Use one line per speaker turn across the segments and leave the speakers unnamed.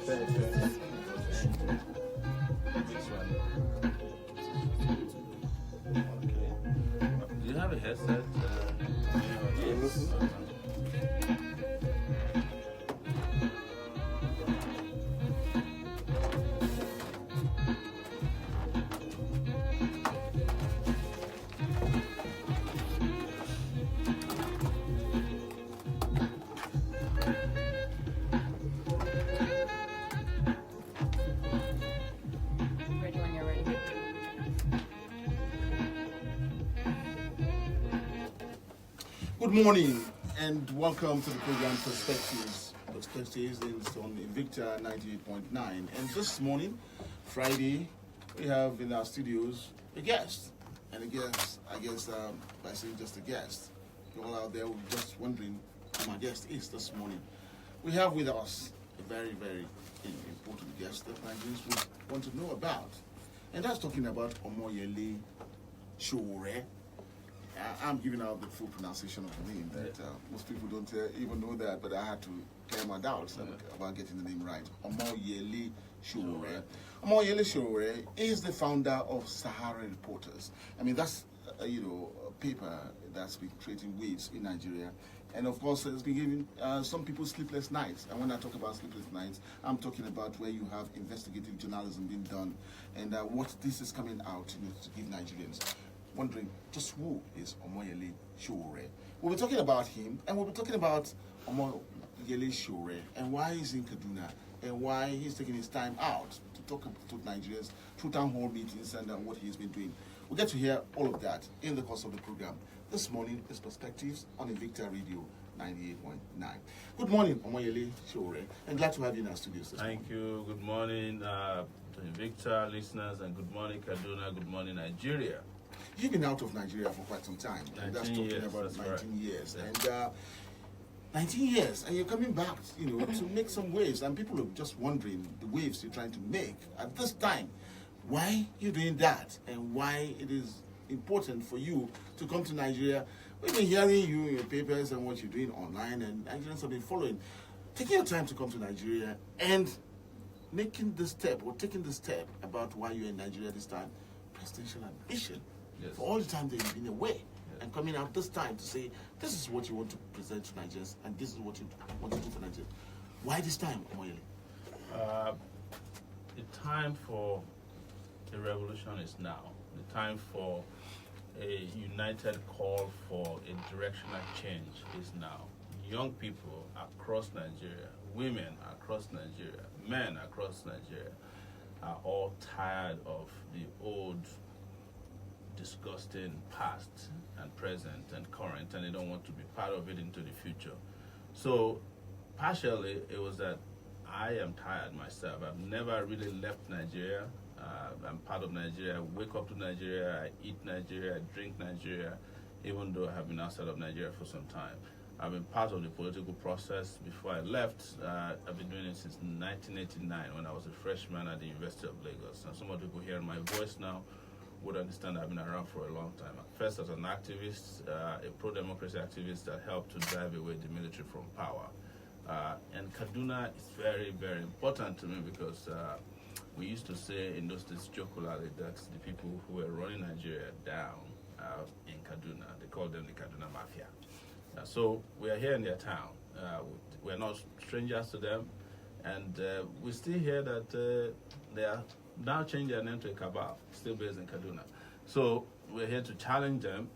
This one. Okay. Do you have a headset? Yes.
Ready when you're ready.
Good morning and welcome to the program Perspectives. Perspectives is on Invicta 98.9. And this morning, Friday, we have in our studios a guest. And a guest, I guess, by saying just a guest, you all out there will be just wondering who my guest is this morning. We have with us a very, very important guest that Nigerians would want to know about. And that's talking about Omoyele Soworeon. I'm giving out the full pronunciation of the name that most people don't even know that, but I had to clear my doubts about getting the name right. Omoyele Soworeon. Omoyele Soworeon is the founder of Sahara Reporters. I mean, that's a paper that's been creating waves in Nigeria. And of course, it's been giving some people sleepless nights. And when I talk about sleepless nights, I'm talking about where you have investigative journalism being done and what this is coming out to give Nigerians. Wondering just who is Omoyele Soworeon. We'll be talking about him, and we'll be talking about Omoyele Soworeon and why he's in Kaduna and why he's taking his time out to talk to Nigerians through town hall meetings and what he's been doing. We'll get to hear all of that in the course of the program. This morning is Perspectives on Invicta Radio 98.9. Good morning, Omoyele Soworeon, and glad to have you in our studios this morning.
Thank you. Good morning to Invicta listeners, and good morning, Kaduna. Good morning, Nigeria.
You've been out of Nigeria for quite some time. And that's talking
years,
about
that's
19
right.
years.
Yeah.
And 19 years, and you're coming back, to make some waves. And people are just wondering the waves you're trying to make at this time. Why you're doing that, and why it is important for you to come to Nigeria. We've been hearing you in your papers and what you're doing online, and Nigerians have been following. Taking your time to come to Nigeria and making the step, or taking the step about why you're in Nigeria this time, presidential ambition.
Yes.
For all the time that you've been away,
Yes.
and coming out this time to say, this is what you want to present to Nigerians, and this is what you want to do for Nigeria. Why this time, Omoyele?
The time for a revolution is now. The time for a united call for a directional change is now. Young people across Nigeria, women across Nigeria, men across Nigeria are all tired of the old, disgusting past and present and current, and they don't want to be part of it into the future. So partially it was that I am tired myself. I've never really left Nigeria. I'm part of Nigeria. I wake up to Nigeria, I eat Nigeria, I drink Nigeria, even though I have been outside of Nigeria for some time. I've been part of the political process before I left. I've been doing it since 1989 when I was a freshman at the University of Lagos. And some of the people hearing my voice now would understand I've been around for a long time. First as an activist, a pro-democracy activist that helped to drive away the military from power. And Kaduna is very, very important to me because we used to say in those days jocularly that the people who were running Nigeria down in Kaduna, they called them the Kaduna Mafia. So we are here in their town. We're not strangers to them. And we still hear that they are now changing their name to a cabal, still based in Kaduna. So we're here to challenge them,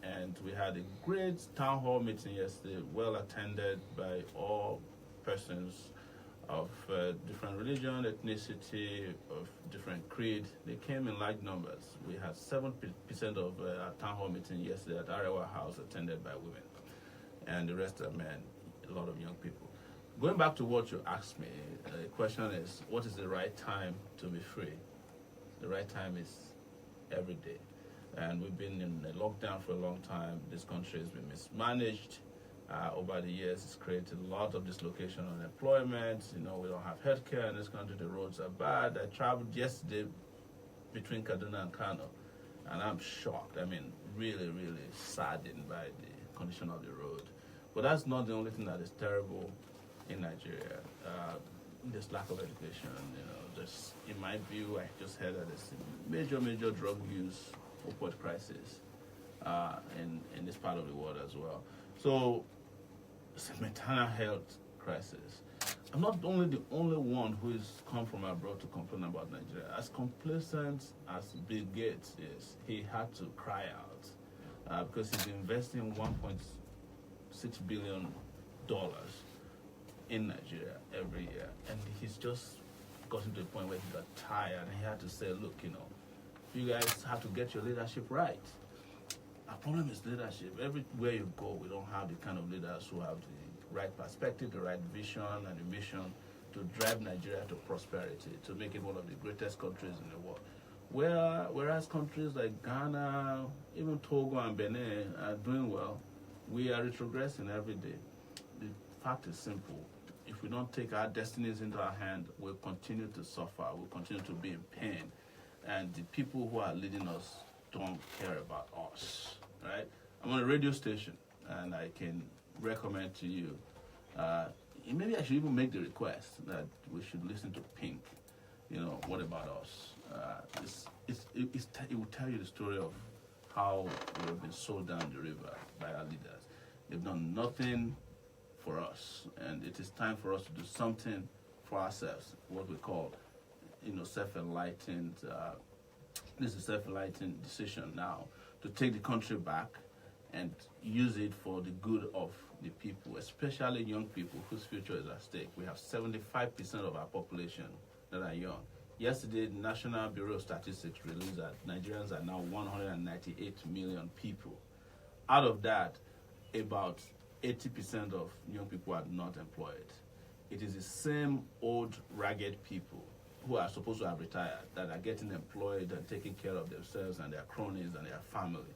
and we had a great town hall meeting yesterday, well attended by all persons of different religion, ethnicity, of different creed. They came in large numbers. We had 7% of our town hall meeting yesterday at Arewa House attended by women, and the rest are men, a lot of young people. Going back to what you asked me, the question is, what is the right time to be free? The right time is every day. And we've been in a lockdown for a long time. This country has been mismanaged. Over the years, it's created a lot of dislocation on employment. We don't have healthcare in this country. The roads are bad. I traveled yesterday between Kaduna and Kano, and I'm shocked. I mean, really, really saddened by the condition of the road. But that's not the only thing that is terrible in Nigeria. there's lack of education. Just in my view, I just heard that there's major drug use, opioid crisis in this part of the world as well. So it's a mental health crisis. I'm not only the only one who has come from abroad to complain about Nigeria. As complacent as Bill Gates is, he had to cry out because he's investing $1.6 billion in Nigeria every year, and he's just gotten to the point where he got tired and he had to say, look, you guys have to get your leadership right. Our problem is leadership. Everywhere you go, we don't have the kind of leaders who have the right perspective, the right vision and the mission to drive Nigeria to prosperity, to make it one of the greatest countries in the world. Whereas countries like Ghana, even Togo and Benin are doing well, we are retrogressing every day. The fact is simple. If we don't take our destinies into our hand, we'll continue to suffer, we'll continue to be in pain, and the people who are leading us don't care about us, right? I'm on a radio station, and I can recommend to you, maybe I should even make the request that we should listen to Pink. What about us? It will tell you the story of how we have been sold down the river by our leaders. They've done nothing for us, and it is time for us to do something for ourselves, what we call, self-enlightened, this is a self-enlightened decision now to take the country back and use it for the good of the people, especially young people whose future is at stake. We have 75% of our population that are young. Yesterday, the National Bureau of Statistics released that Nigerians are now 198 million people. Out of that, about 80% of young people are not employed. It is the same old ragged people who are supposed to have retired that are getting employed and taking care of themselves and their cronies and their family.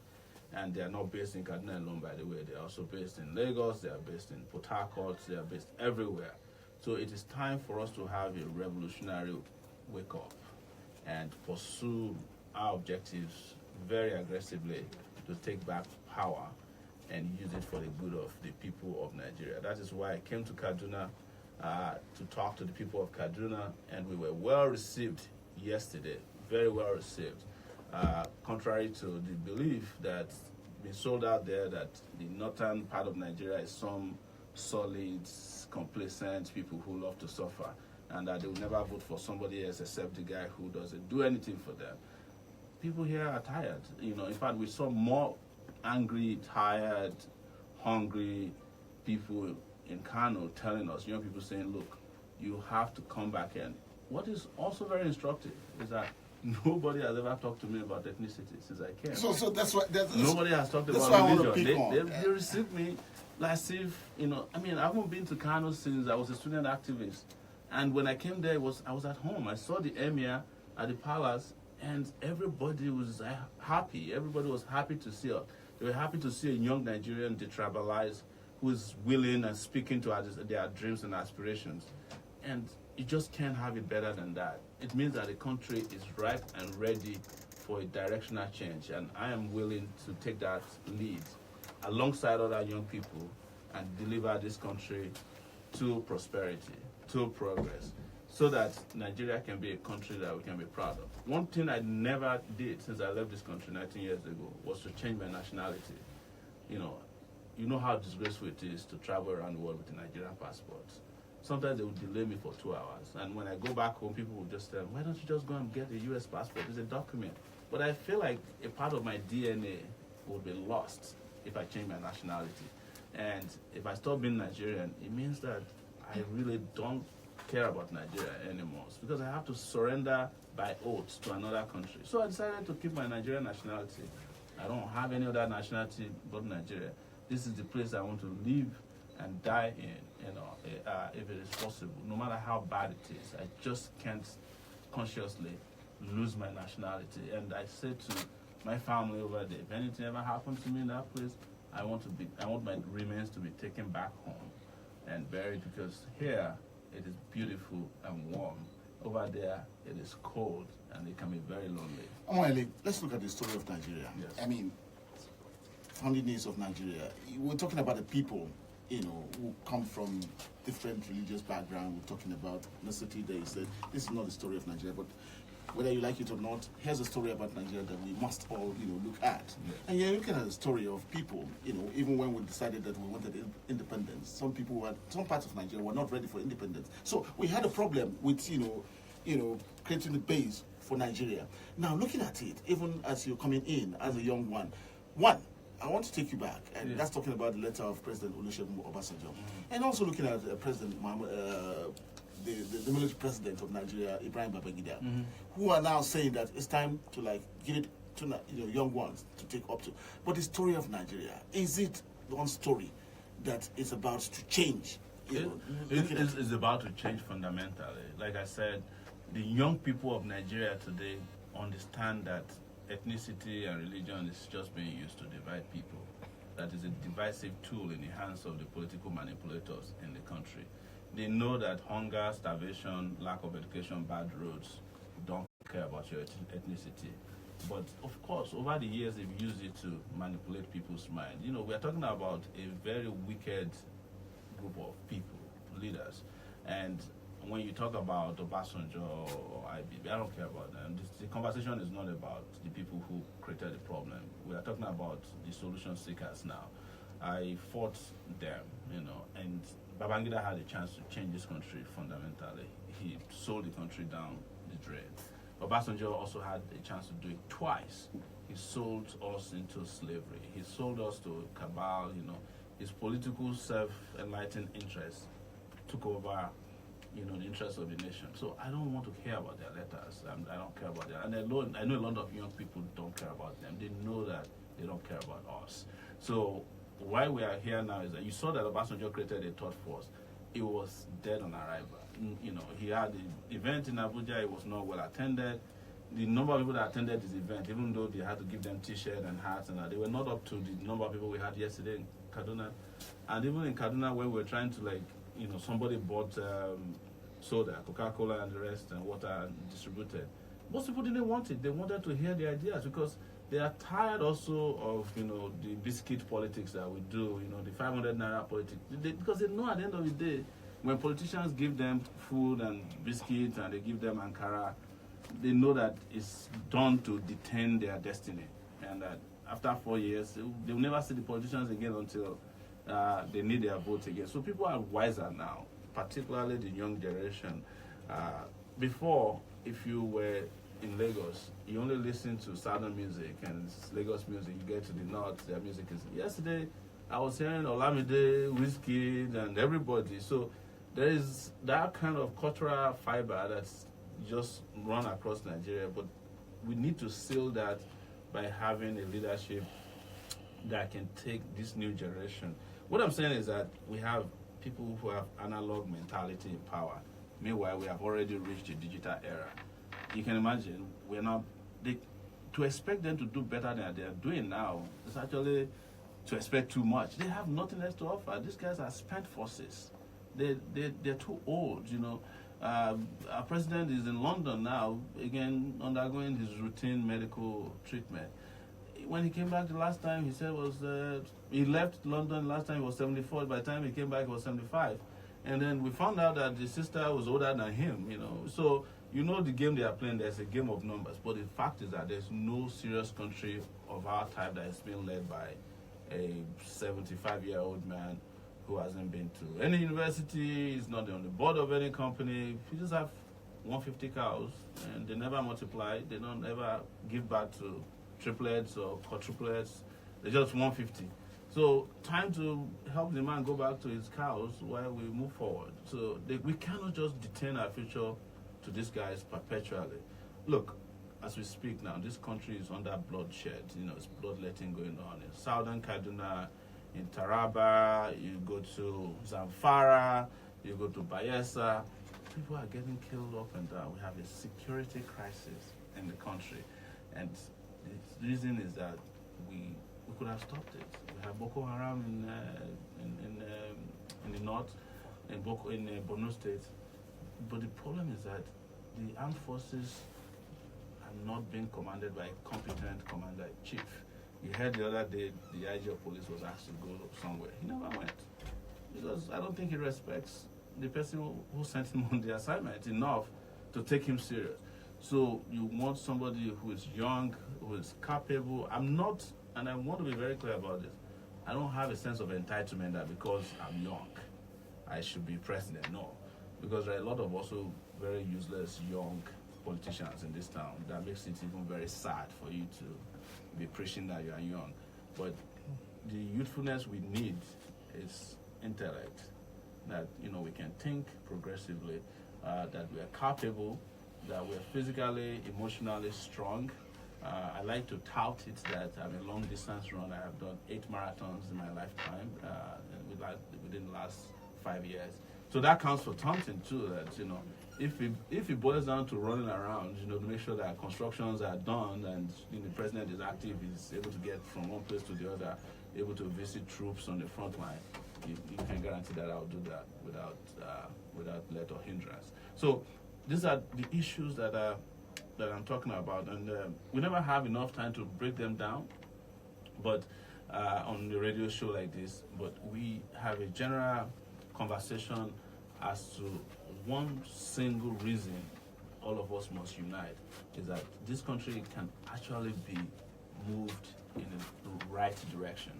And they are not based in Kaduna alone, by the way. They are also based in Lagos, they are based in Port Harcourt, they are based everywhere. So it is time for us to have a revolutionary wake-up and pursue our objectives very aggressively to take back power and use it for the good of the people of Nigeria. That is why I came to Kaduna to talk to the people of Kaduna, and we were well received yesterday, very well received. Contrary to the belief that's been sold out there that the northern part of Nigeria is some solid, complacent people who love to suffer, and that they will never vote for somebody else except the guy who doesn't do anything for them. People here are tired. In fact, we saw more angry, tired, hungry people in Kano telling us, young people saying, look, you have to come back in. What is also very instructive is that nobody has ever talked to me about ethnicity since I came.
So that's what...
Nobody has talked about religion. They received me as if, I haven't been to Kano since I was a student activist. And when I came there, I was at home. I saw the emir at the palace, and everybody was happy. Everybody was happy to see us. They were happy to see a young Nigerian detribalized who is willing and speaking to their dreams and aspirations. And you just can't have it better than that. It means that the country is ripe and ready for a directional change. And I am willing to take that lead alongside other young people and deliver this country to prosperity, to progress, so that Nigeria can be a country that we can be proud of. One thing I never did since I left this country 19 years ago was to change my nationality. You know how disgraceful it is to travel around the world with a Nigerian passport. Sometimes they would delay me for 2 hours. And when I go back home, people would just tell me, why don't you just go and get a US passport? It's a document. But I feel like a part of my DNA would be lost if I change my nationality. And if I stop being Nigerian, it means that I really don't care about Nigeria anymore. It's because I have to surrender by oath to another country. So I decided to keep my Nigerian nationality. I don't have any other nationality but Nigeria. This is the place I want to live and die in, if it is possible, no matter how bad it is. I just can't consciously lose my nationality. And I said to my family over there, if anything ever happens to me in that place, I want my remains to be taken back home and buried, because here it is beautiful and warm. Over there it is cold and it can be very lonely.
Omoyele, let's look at the story of Nigeria.
Yes.
Founding days of Nigeria. We're talking about the people who come from different religious background. We're talking about ethnicity. They said this is not the story of Nigeria, but whether you like it or not, here's a story about Nigeria that we must all, look at. Yes. And you're looking at the story of people, even when we decided that we wanted independence, some parts of Nigeria were not ready for independence. So we had a problem with, creating the base for Nigeria. Now, looking at it, even as you're coming in as a young one, I want to take you back, and that's talking about the letter of President Olusegun Obasanjo, and also looking at President Muhammad, the military president of Nigeria, Ibrahim Babangida, who are now saying that it's time to give it to young ones to take up to. But the story of Nigeria, is it one story that is about to change?
It's about to change fundamentally. Like I said, the young people of Nigeria today understand that ethnicity and religion is just being used to divide people. That is a divisive tool in the hands of the political manipulators in the country. They know that hunger, starvation, lack of education, bad roads don't care about your ethnicity. But of course, over the years, they've used it to manipulate people's mind. We are talking about a very wicked group of people, leaders. And when you talk about Obasanjo or IBB, I don't care about them. The conversation is not about the people who created the problem. We are talking about the solution seekers now. I fought them, and Babangida had a chance to change this country fundamentally. He sold the country down the drain. Obasanjo also had a chance to do it twice. He sold us into slavery. He sold us to cabal, His political self-enlightened interests took over the interests of the nation. So I don't want to hear about their letters. I don't care about that. And I know a lot of young people don't care about them. They know that they don't care about us. So why we are here now is that you saw that Obasanjo created a third force. It was dead on arrival. He had the event in Abuja. It was not well attended. The number of people that attended this event, even though they had to give them T-shirts and hats and that, they were not up to the number of people we had yesterday in Kaduna. And even in Kaduna, when we were trying to somebody bought soda, Coca-Cola and the rest, and water distributed. Most people didn't want it. They wanted to hear the ideas because they are tired also of, the biscuit politics that we do, the 500 naira politics. Because they know at the end of the day, when politicians give them food and biscuits and they give them Ankara, they know that it's done to detain their destiny. And that after 4 years, they'll never see the politicians again until they need their votes again. So people are wiser now, particularly the young generation. Before, if you were in Lagos, you only listen to southern music and Lagos music. You get to the north, their music is... Yesterday, I was hearing Olamide, Wizkid, and everybody. So there is that kind of cultural fiber that's just run across Nigeria. But we need to seal that by having a leadership that can take this new generation. What I'm saying is that we have people who have analog mentality in power. Meanwhile, we have already reached the digital era. You can imagine, to expect them to do better than they are doing now is actually to expect too much. They have nothing else to offer. These guys are spent forces. They're too old, Our president is in London now, again, undergoing his routine medical treatment. When he came back the last time, he said he left London last time he was 74. By the time he came back, he was 75. And then we found out that the sister was older than him, So, the game they are playing, there's a game of numbers. But the fact is that there's no serious country of our type that is being led by a 75-year-old man who hasn't been to any university, is not on the board of any company. You just have 150 cows, and they never multiply. They don't ever give birth to triplets or quadruplets. They're just 150. So time to help the man go back to his cows while we move forward. So we cannot just detain our future to these guys perpetually. Look, as we speak now, this country is under bloodshed. It's bloodletting going on in southern Kaduna, in Taraba. You go to Zamfara, you go to Bayelsa. People are getting killed up and down. We have a security crisis in the country, and the reason is that we could have stopped it. We have Boko Haram in the north, in Borno State. But the problem is that the armed forces are not being commanded by a competent commander-in-chief. You heard the other day the IG of police was asked to go somewhere. He never went. because I don't think he respects the person who sent him on the assignment enough to take him serious. So you want somebody who is young, who is capable. I'm not, and I want to be very clear about this, I don't have a sense of entitlement that because I'm young, I should be president. No. Because there are a lot of also very useless young politicians in this town that makes it even very sad for you to be preaching that you are young. But the youthfulness we need is intellect, that we can think progressively, that we are capable, that we are physically, emotionally strong. I like to tout it that I'm a long distance runner. I have done 8 marathons in my lifetime within the last 5 years. So that counts for something too. That if it boils down to running around, to make sure that constructions are done and the president is active, is able to get from one place to the other, able to visit troops on the front line, you can guarantee that I'll do that without let or hindrance. So these are the issues that I'm talking about, and we never have enough time to break them down. But on the radio show like this, but we have a general conversation as to one single reason all of us must unite, is that this country can actually be moved in the right direction,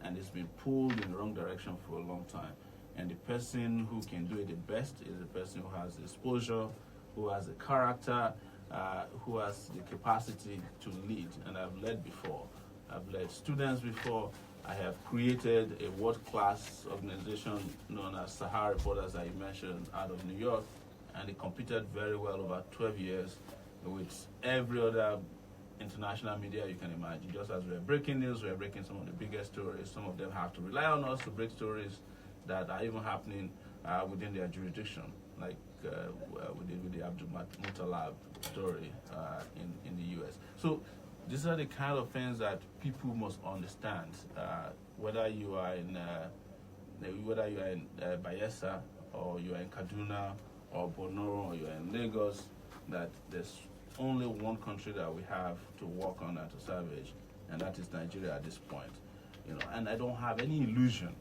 and it's been pulled in the wrong direction for a long time. And the person who can do it the best is the person who has exposure, who has the character, who has the capacity to lead. And I've led before. I've led students before. I have created a world-class organization known as Sahara Reporters, that you mentioned, out of New York, and it competed very well over 12 years with every other international media you can imagine. Just as we're breaking news, we're breaking some of the biggest stories. Some of them have to rely on us to break stories that are even happening within their jurisdiction, like we did with the Abdul Muttalab story in the U.S. So these are the kind of things that people must understand. Whether you are in Bayelsa, or you are in Kaduna, or Borno, or you are in Lagos, that there's only one country that we have to work on and to salvage, and that is Nigeria at this point. And I don't have any illusion,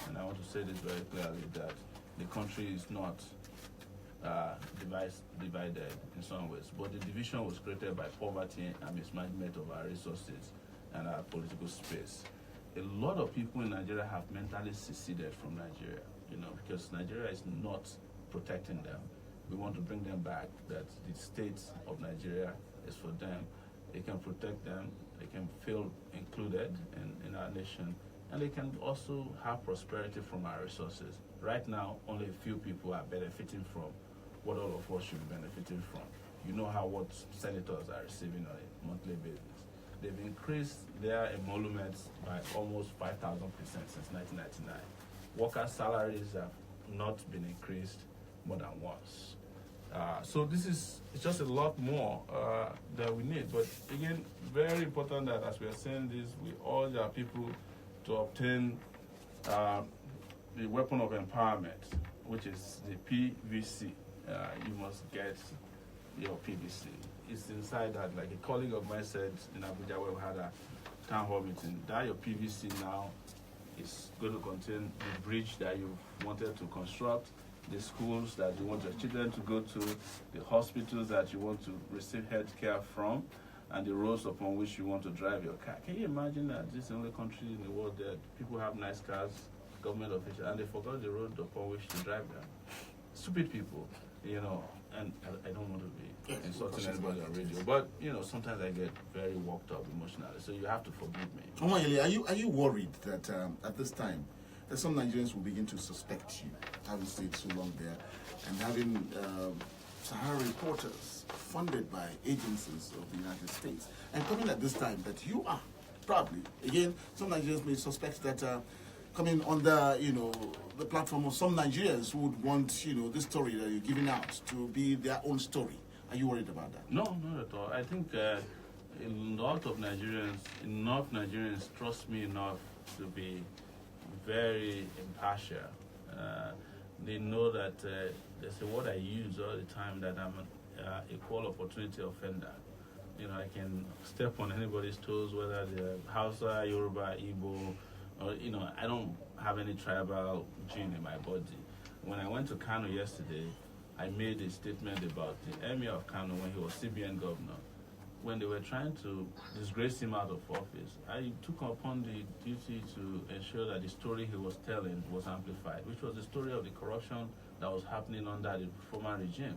and I want to say this very clearly, that the country is not divided in some ways, but the division was created by poverty and mismanagement of our resources and our political space. A lot of people in Nigeria have mentally seceded from Nigeria, because Nigeria is not protecting them. We want to bring them back, that the state of Nigeria is for them. It can protect them, they can feel included in our nation, and they can also have prosperity from our resources. Right now, only a few people are benefiting from what all of us should be benefiting from. You know what senators are receiving on a monthly basis. They've increased their emoluments by almost 5,000% since 1999. Workers' salaries have not been increased more than once. So it's just a lot more that we need. But again, very important that as we are saying this, we urge our people to obtain the weapon of empowerment, which is the PVC. You must get your PVC. It's inside that, like a colleague of mine said in Abuja, where we had a town hall meeting, that your PVC now is going to contain the bridge that you wanted to construct, the schools that you want your children to go to, the hospitals that you want to receive health care from, and the roads upon which you want to drive your car. Can you imagine that this is the only country in the world that people have nice cars, government officials, and they forgot the road upon which to drive them? Stupid people, and I don't want to be insulting anybody on radio, but sometimes I get very worked up emotionally, so you have to forgive me.
Omoyele, are you worried that at this time that some Nigerians will begin to suspect you, having stayed so long there, and having Sahara Reporters funded by agencies of the United States, and coming at this time that you are probably, again, some Nigerians may suspect that coming on the platform of some Nigerians who would want, this story that you're giving out to be their own story. Are you worried about that?
No, not at all. I think a lot of Nigerians, enough Nigerians trust me enough to be very impartial. They know that there's a word I use all the time, that I'm an equal opportunity offender. I can step on anybody's toes, whether they're Hausa, Yoruba, Igbo, or I don't have any tribal gene in my body. When I went to Kano yesterday, I made a statement about the Emir of Kano when he was CBN governor. When they were trying to disgrace him out of office, I took upon the duty to ensure that the story he was telling was amplified, which was the story of the corruption that was happening under the former regime.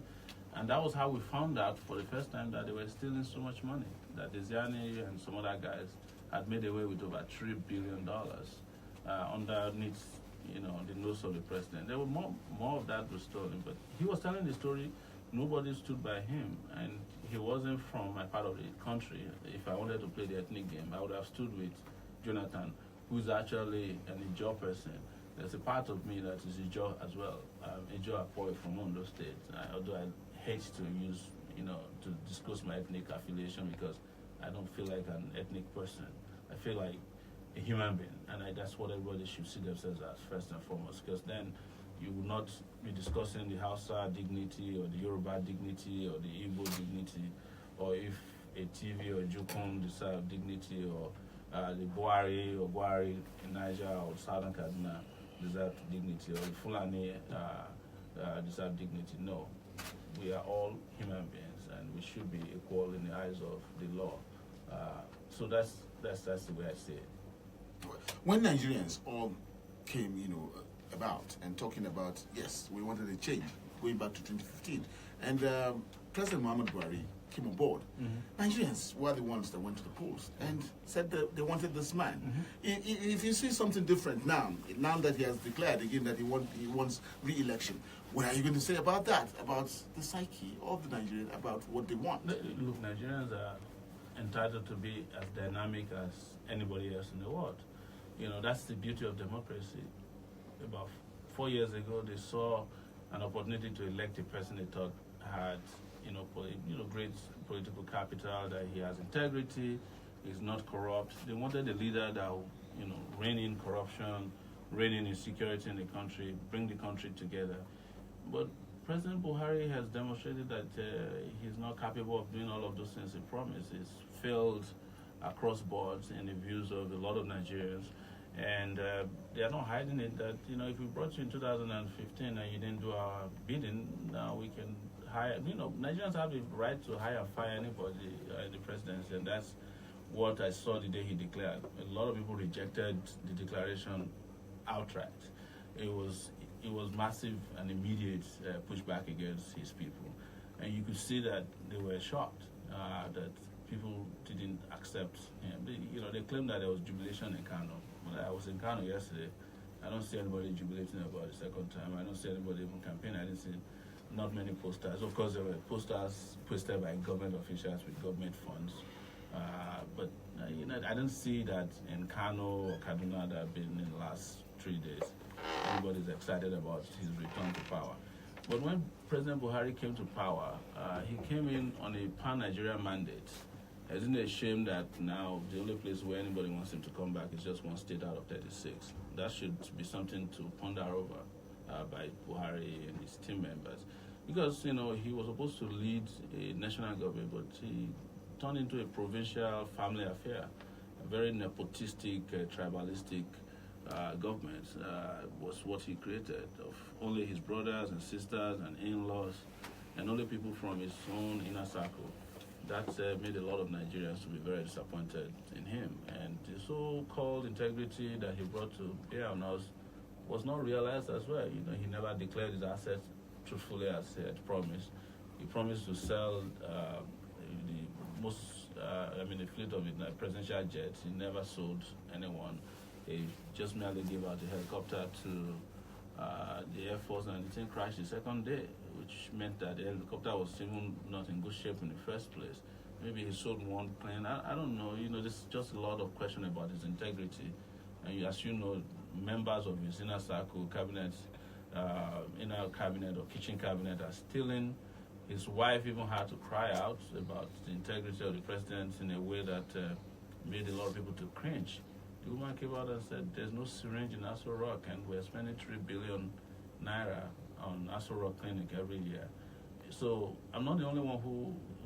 And that was how we found out for the first time that they were stealing so much money, that Desiani and some other guys had made away with over $3 billion underneath the nose of the president. There were more of that was stolen, but he was telling the story. Nobody stood by him, and he wasn't from my part of the country. If I wanted to play the ethnic game, I would have stood with Jonathan, who's actually an Ijaw person. There's a part of me that is Ijaw as well. Ijaw Apoy from Ondo State. Although I hate to use, to disclose my ethnic affiliation because I don't feel like an ethnic person. I feel like a human being, and that's what everybody should see themselves as first and foremost, because then you will not be discussing the Hausa dignity or the Yoruba dignity or the Igbo dignity, or if a TV or Jukun deserve dignity, or the Buhari in Niger or Southern Kaduna deserve dignity, or the Fulani deserve dignity. No, we are all human beings, and we should be equal in the eyes of the law. So that's the way I see it.
When Nigerians all came, about and talking about, yes, we wanted a change going back to 2015, and President Muhammad Buhari came on board. Nigerians were the ones that went to the polls and said that they wanted this man. If you see something different now that he has declared again that he wants re-election, what are you going to say about that, about the psyche of the Nigerian, about what they want?
Look, Nigerians are entitled to be as dynamic as anybody else in the world. That's the beauty of democracy. About 4 years ago, they saw an opportunity to elect a person they thought had, great political capital, that he has integrity, is not corrupt. They wanted a leader that will, rein in corruption, rein in insecurity in the country, bring the country together. But President Buhari has demonstrated that he's not capable of doing all of those things he promised. He's failed across boards in the views of a lot of Nigerians. And they are not hiding it that, if we brought you in 2015 and you didn't do our bidding, now we can hire, Nigerians have the right to hire or fire anybody in the presidency, and that's what I saw the day he declared. A lot of people rejected the declaration outright. It was massive and immediate pushback against his people. And you could see that they were shocked that people didn't accept him. They claimed that there was jubilation in Kano. When I was in Kano yesterday, I don't see anybody jubilating about the second time. I don't see anybody even campaigning. I didn't see not many posters. Of course, there were posters posted by government officials with government funds. But I didn't see that in Kano or Kaduna that have been in the last 3 days. Everybody's excited about his return to power. But when President Buhari came to power, he came in on a pan-Nigerian mandate. Isn't it a shame that now the only place where anybody wants him to come back is just one state out of 36? That should be something to ponder over by Buhari and his team members. Because, he was supposed to lead a national government, but he turned into a provincial family affair. A very nepotistic, tribalistic government was what he created, of only his brothers and sisters and in-laws, and only people from his own inner circle. That made a lot of Nigerians to be very disappointed in him. And the so-called integrity that he brought to bear on us was not realized as well. He never declared his assets truthfully as he had promised. He promised to sell the fleet of the presidential jets. He never sold anyone. He just merely gave out a helicopter to the Air Force, and the thing crashed the second day, which meant that the helicopter was even not in good shape in the first place. Maybe he sold one plane. I don't know. There's just a lot of question about his integrity. And as you know, members of his inner circle, inner cabinet or kitchen cabinet are stealing. His wife even had to cry out about the integrity of the president in a way that made a lot of people to cringe. The woman came out and said, there's no syringe in Aso Rock, and we're spending 3 billion naira on Aso Rock Clinic every year. So I'm not the only one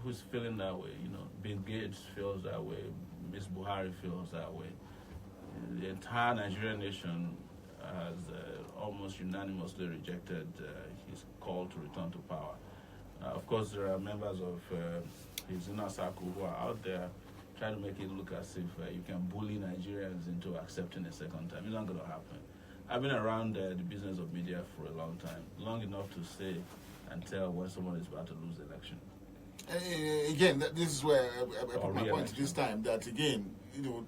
who's feeling that way. Bill Gates feels that way. Ms. Buhari feels that way. the entire Nigerian nation has almost unanimously rejected his call to return to power. Of course, there are members of his inner circle who are out there trying to make it look as if you can bully Nigerians into accepting a second time. It's not going to happen. I've been around the business of media for a long time, long enough to say and tell when someone is about to lose the election.
Again, this is where I put my point this time, that again,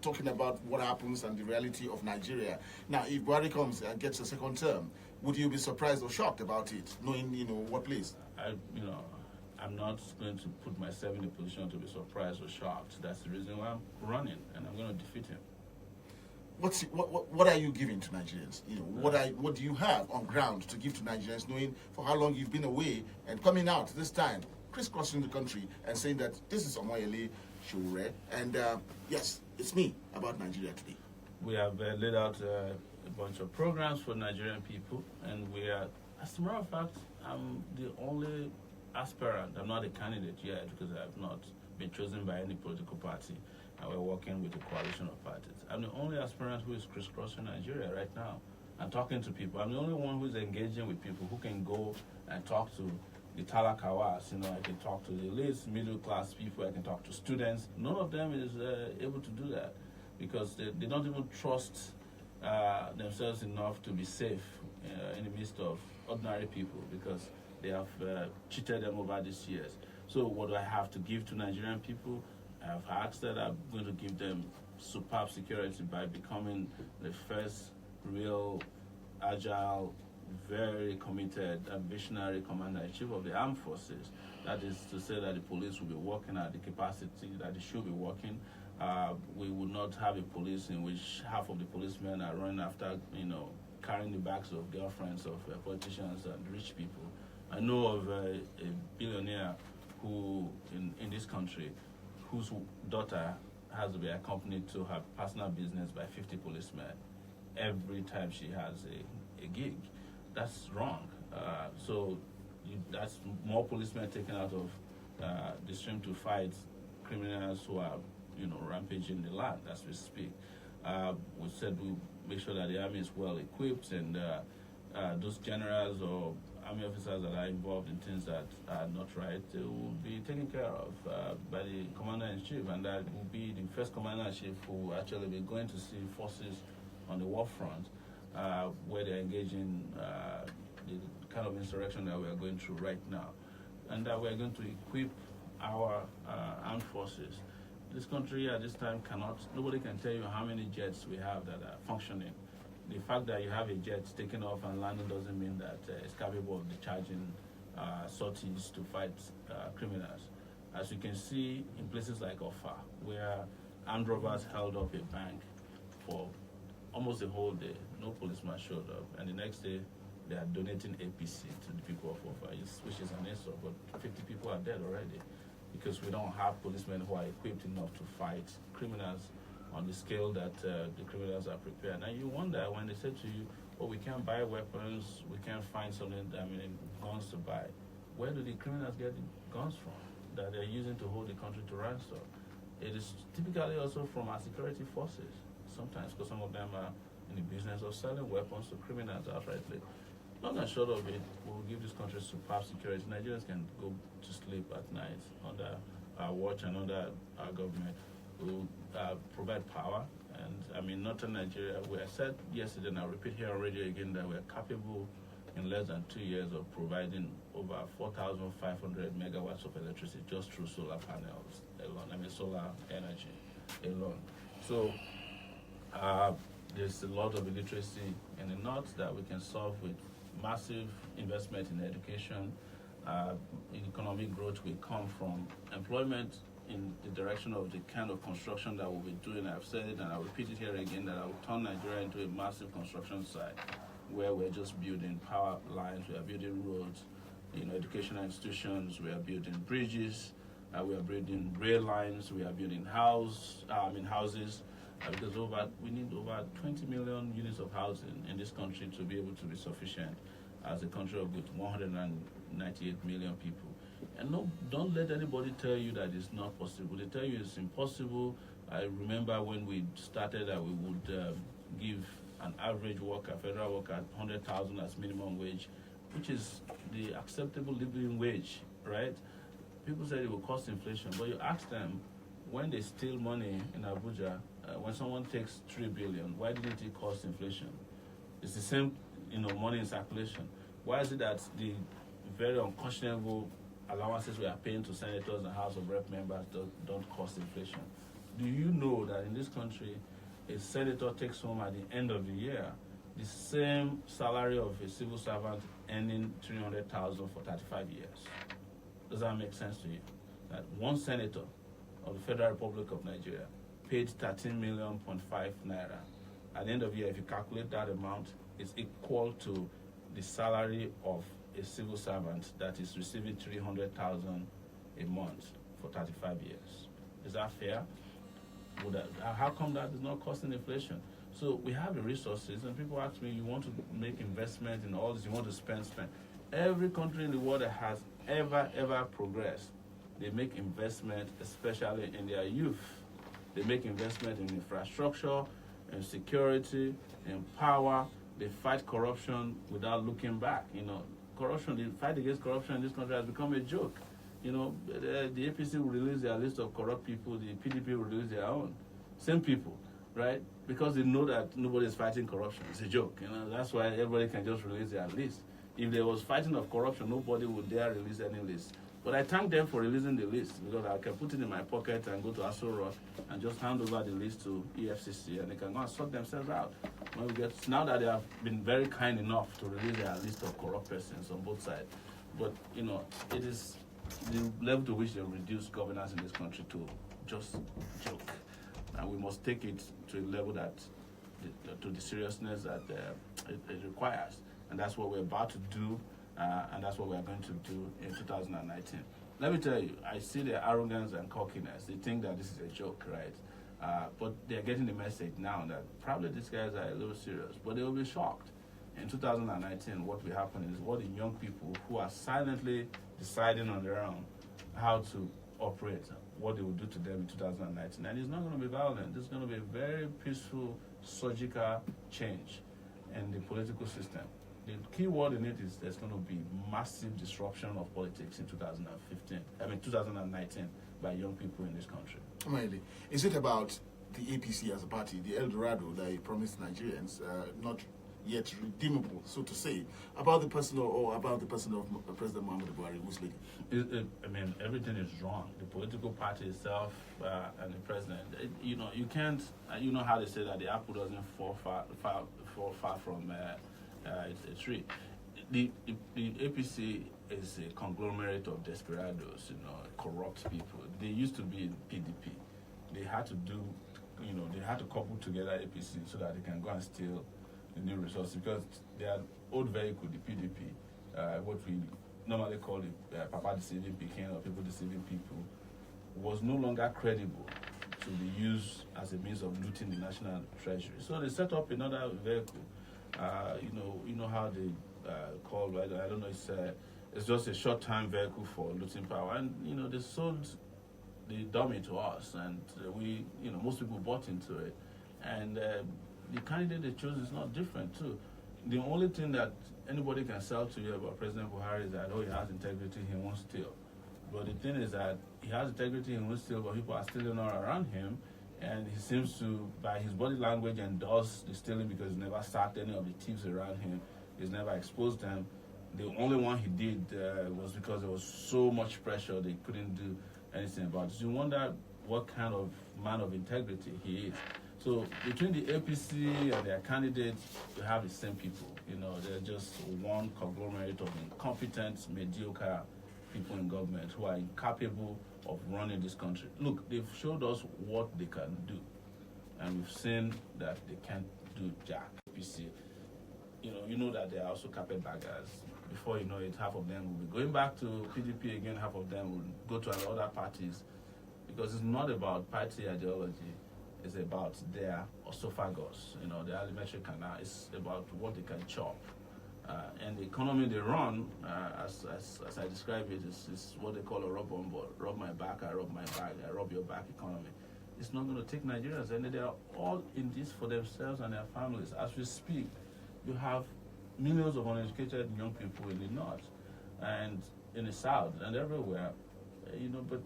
talking about what happens and the reality of Nigeria. Now, if Buhari comes and gets a second term, would you be surprised or shocked about it, knowing, what place?
I'm not going to put myself in a position to be surprised or shocked. That's the reason why I'm running, and I'm going to defeat him.
What are you giving to Nigerians? What do you have on ground to give to Nigerians, knowing for how long you've been away and coming out this time, crisscrossing the country and saying that this is Omoyele, Soworeon, and yes, it's me about Nigeria today.
We have laid out a bunch of programs for Nigerian people, and we are, as a matter of fact, I'm the only aspirant. I'm not a candidate yet because I have not been chosen by any political party, and we're working with a coalition of parties. I'm the only aspirant who is crisscrossing Nigeria right now and talking to people. I'm the only one who's engaging with people who can go and talk to the talakawas. I can talk to the elites, middle class people. I can talk to students. None of them is able to do that because they don't even trust themselves enough to be safe in the midst of ordinary people because they have cheated them over these years. So what do I have to give to Nigerian people? I have asked that I'm going to give them superb security by becoming the first real, agile, very committed and visionary commander-in-chief of the armed forces. That is to say that the police will be working at the capacity that they should be working. We would not have a police in which half of the policemen are running after, carrying the bags of girlfriends of politicians and rich people. I know of a billionaire who, in this country, whose daughter has to be accompanied to her personal business by 50 policemen every time she has a gig. That's wrong. That's more policemen taken out of the stream to fight criminals who are, rampaging the land as we speak. We said we'll make sure that the army is well equipped, and those generals or army officers that are involved in things that are not right, they will be taken care of by the commander-in-chief, and that will be the first commander-in-chief who will actually be going to see forces on the war front where they're engaging the kind of insurrection that we're going through right now. And that we're going to equip our armed forces. This country at this time nobody can tell you how many jets we have that are functioning. The fact that you have a jet taking off and landing doesn't mean that it's capable of discharging sorties to fight criminals. As you can see in places like Ofa, where armed robbers held up a bank for almost a whole day, no policeman showed up, and the next day they are donating APC to the people of Ofa, which is an insult, but 50 people are dead already because we don't have policemen who are equipped enough to fight criminals on the scale that the criminals are prepared. Now you wonder when they say to you, oh, we can't buy weapons, we can't find guns to buy. Where do the criminals get the guns from that they're using to hold the country to ransom? It is typically also from our security forces, sometimes because some of them are in the business of selling weapons to criminals outrightly. Long and short of it, we will give this country superb security. Nigerians can go to sleep at night under our watch and under our government. We will provide power, and northern Nigeria, I said yesterday and I'll repeat here on radio again that we're capable in less than 2 years of providing over 4,500 megawatts of electricity just through solar panels alone, solar energy alone. So there's a lot of illiteracy in the north that we can solve with massive investment in education. Economic growth will come from employment in the direction of the kind of construction that we'll be doing. I've said it and I'll repeat it here again, that I will turn Nigeria into a massive construction site where we're just building power lines, we are building roads, educational institutions, we are building bridges, we are building rail lines, we are building houses, because we need over 20 million units of housing in this country to be able to be sufficient as a country of with 198 million people. And no, don't let anybody tell you that it's not possible. They tell you it's impossible. I remember when we started that we would give an average worker, federal worker, 100,000 as minimum wage, which is the acceptable living wage, right? People said it will cost inflation, but you ask them, when they steal money in Abuja, when someone takes 3 billion, why didn't it cost inflation? It's the same, money in circulation. Why is it that the very unconscionable allowances we are paying to senators and House of Rep members don't cost inflation? Do you know that in this country, a senator takes home at the end of the year the same salary of a civil servant earning 300,000 for 35 years? Does that make sense to you? That one senator of the Federal Republic of Nigeria paid 13.5 million naira. At the end of the year, if you calculate that amount, it's equal to the salary of a civil servant that is receiving 300,000 a month for 35 years. Is that fair? How come that is not costing inflation? So we have the resources, and people ask me, you want to make investment in all this, you want to spend. Every country in the world that has ever progressed, they make investment, especially in their youth. They make investment in infrastructure, in security, in power. They fight corruption without looking back. Corruption, the fight against corruption in this country has become a joke. The APC will release their list of corrupt people, the PDP will release their own. Same people, right? Because they know that nobody is fighting corruption. It's a joke. That's why everybody can just release their list. If there was fighting of corruption, nobody would dare release any list. But I thank them for releasing the list, because I can put it in my pocket and go to Soworeon and just hand over the list to EFCC, and they can go and sort themselves out. Now that they have been very kind enough to release their list of corrupt persons on both sides. But, it is the level to which they reduce governance in this country to just joke. And we must take it to a level that, to the seriousness that it requires. And that's what we're about to do. And that's what we are going to do in 2019. Let me tell you, I see their arrogance and cockiness. They think that this is a joke, right? But they're getting the message now that probably these guys are a little serious, but they will be shocked. In 2019, what will happen is what the young people who are silently deciding on their own how to operate, what they will do to them in 2019. And it's not going to be violent. It's going to be a very peaceful, surgical change in the political system. The key word in it is there's going to be massive disruption of politics in 2019 by young people in this country.
Omoyele, is it about the APC as a party, the El Dorado that you promised Nigerians, not yet redeemable, so to say, about the person of President Muhammadu Buhari who's leading?
Everything is wrong. The political party itself and the president. You can't. You know how they say that the apple doesn't fall far from a tree. The APC is a conglomerate of desperados, corrupt people. They used to be in PDP. They had to couple together APC so that they can go and steal the new resources, because their old vehicle, the PDP, what we normally call the Papa deceiving Peking or people deceiving people, was no longer credible to be used as a means of looting the national treasury. So they set up another vehicle. You know how they call, I don't know, it's just a short-term vehicle for looting power, and they sold the dummy to us, and we, most people bought into it, and the candidate they chose is not different too. The only thing that anybody can sell to you about President Buhari is that, he has integrity, he won't steal. But the thing is that he has integrity, he won't steal, but people are stealing all around him, and he seems to, by his body language, endorse the stealing because he's never sacked any of the thieves around him. He's never exposed them. The only one he did was because there was so much pressure they couldn't do anything about it. So you wonder what kind of man of integrity he is. So between the APC and their candidates, you have the same people. They're just one conglomerate of incompetent, mediocre people in government who are incapable of running this country. Look, they've showed us what they can do, and we've seen that they can't do jack. APC, you know that they are also carpetbaggers. Before you know it, half of them will be going back to PDP again, half of them will go to other parties, because it's not about party ideology. It's about their esophagus, their alimentary canal. It's about what they can chop. And the economy they run, as I describe it, is what they call a rub on board. Rub my back, I rub my back, I rub your back economy. It's not going to take Nigerians, and they are all in this for themselves and their families. As we speak, you have millions of uneducated young people in the north and in the south and everywhere, but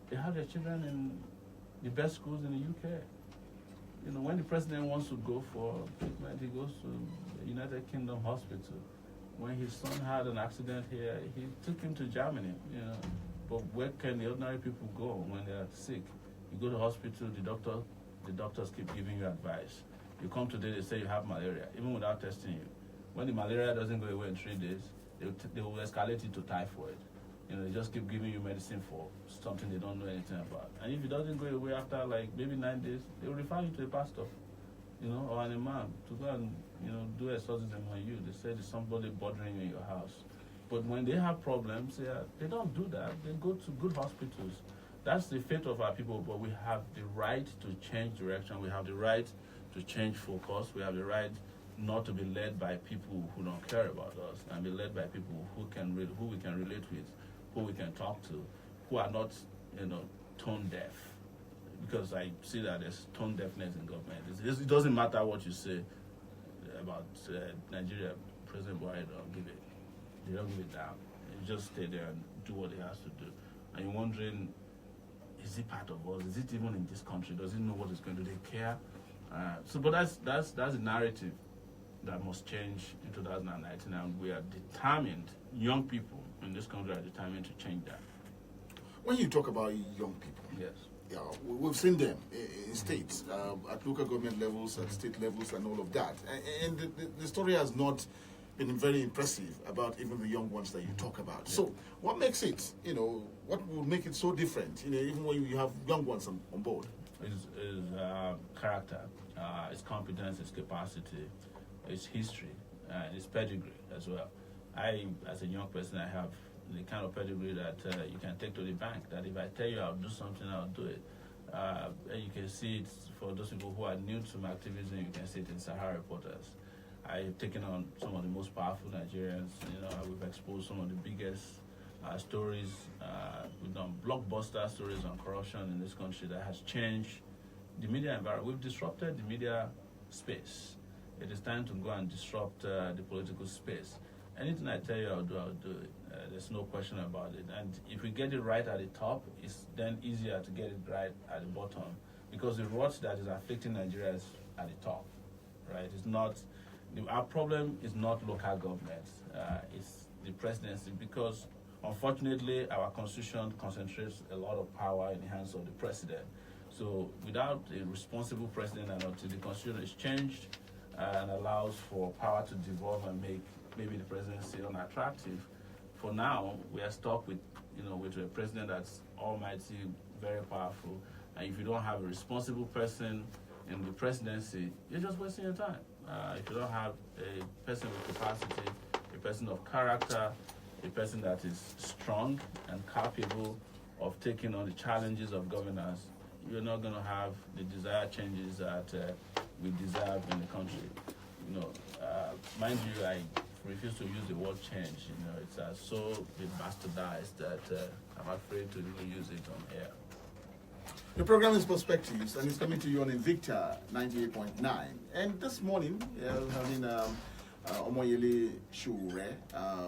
they have their children in the best schools in the UK. When the president wants to go for treatment, he goes to the United Kingdom hospital. When his son had an accident here, he took him to Germany. But where can the ordinary people go when they are sick? You go to hospital, the doctors keep giving you advice. You come today, they say you have malaria, even without testing you. When the malaria doesn't go away in 3 days, they will escalate it to typhoid. They just keep giving you medicine for something they don't know anything about. And if it doesn't go away after maybe 9 days, they will refer you to a pastor, or an imam to go and, do exorcism on you. They say there's somebody bothering you in your house. But when they have problems, they don't do that. They go to good hospitals. That's the fate of our people, but we have the right to change direction. We have the right to change focus. We have the right not to be led by people who don't care about us, and be led by people who we can relate with, who we can talk to, who are not, tone deaf. Because I see that there's tone deafness in government. It doesn't matter what you say about Nigeria. President Buhari they don't give it down. They just stay there and do what he has to do. And you're wondering, is he part of us? Is it even in this country? Does he know what he's going to do? They care. But that's the narrative that must change in 2019, and we are determined. Young people in this country are determined to change that.
When you talk about young people,
yes,
yeah, we've seen them in states, at local government levels, at state levels, and all of that. And the story has not been very impressive about even the young ones that you talk about. Yeah. So, what makes it? What will make it so different? Even when you have young ones on board.
Is character, its competence, its capacity, its history, and its pedigree as well. I, as a young person, I have the kind of pedigree that you can take to the bank. That if I tell you I'll do something, I'll do it. And you can see it for those people who are new to my activism. You can see it in Sahara Reporters. I've taken on some of the most powerful Nigerians. We've exposed some of the biggest stories. We've done blockbuster stories on corruption in this country that has changed the media environment. We've disrupted the media space. It is time to go and disrupt the political space. Anything I tell you I'll do it. There's no question about it. And if we get it right at the top, it's then easier to get it right at the bottom. Because the rot that is afflicting Nigeria is at the top, right? It's not, our problem is not local government. It's the presidency, because unfortunately our constitution concentrates a lot of power in the hands of the president. So without a responsible president, and until the constitution is changed and allows for power to devolve and make maybe the presidency unattractive, for now we are stuck with a president that's almighty, very powerful. And if you don't have a responsible person in the presidency, you're just wasting your time. If you don't have a person with capacity, a person of character, a person that is strong and capable of taking on the challenges of governance, you're not going to have the desired changes that we deserve in the country. Mind you, I refuse to use the word change. It's so been bastardized that I'm afraid to really use it on air.
The program is Perspectives, and it's coming to you on Invicta 98.9. And this morning, we're having Omoyele Soworeon,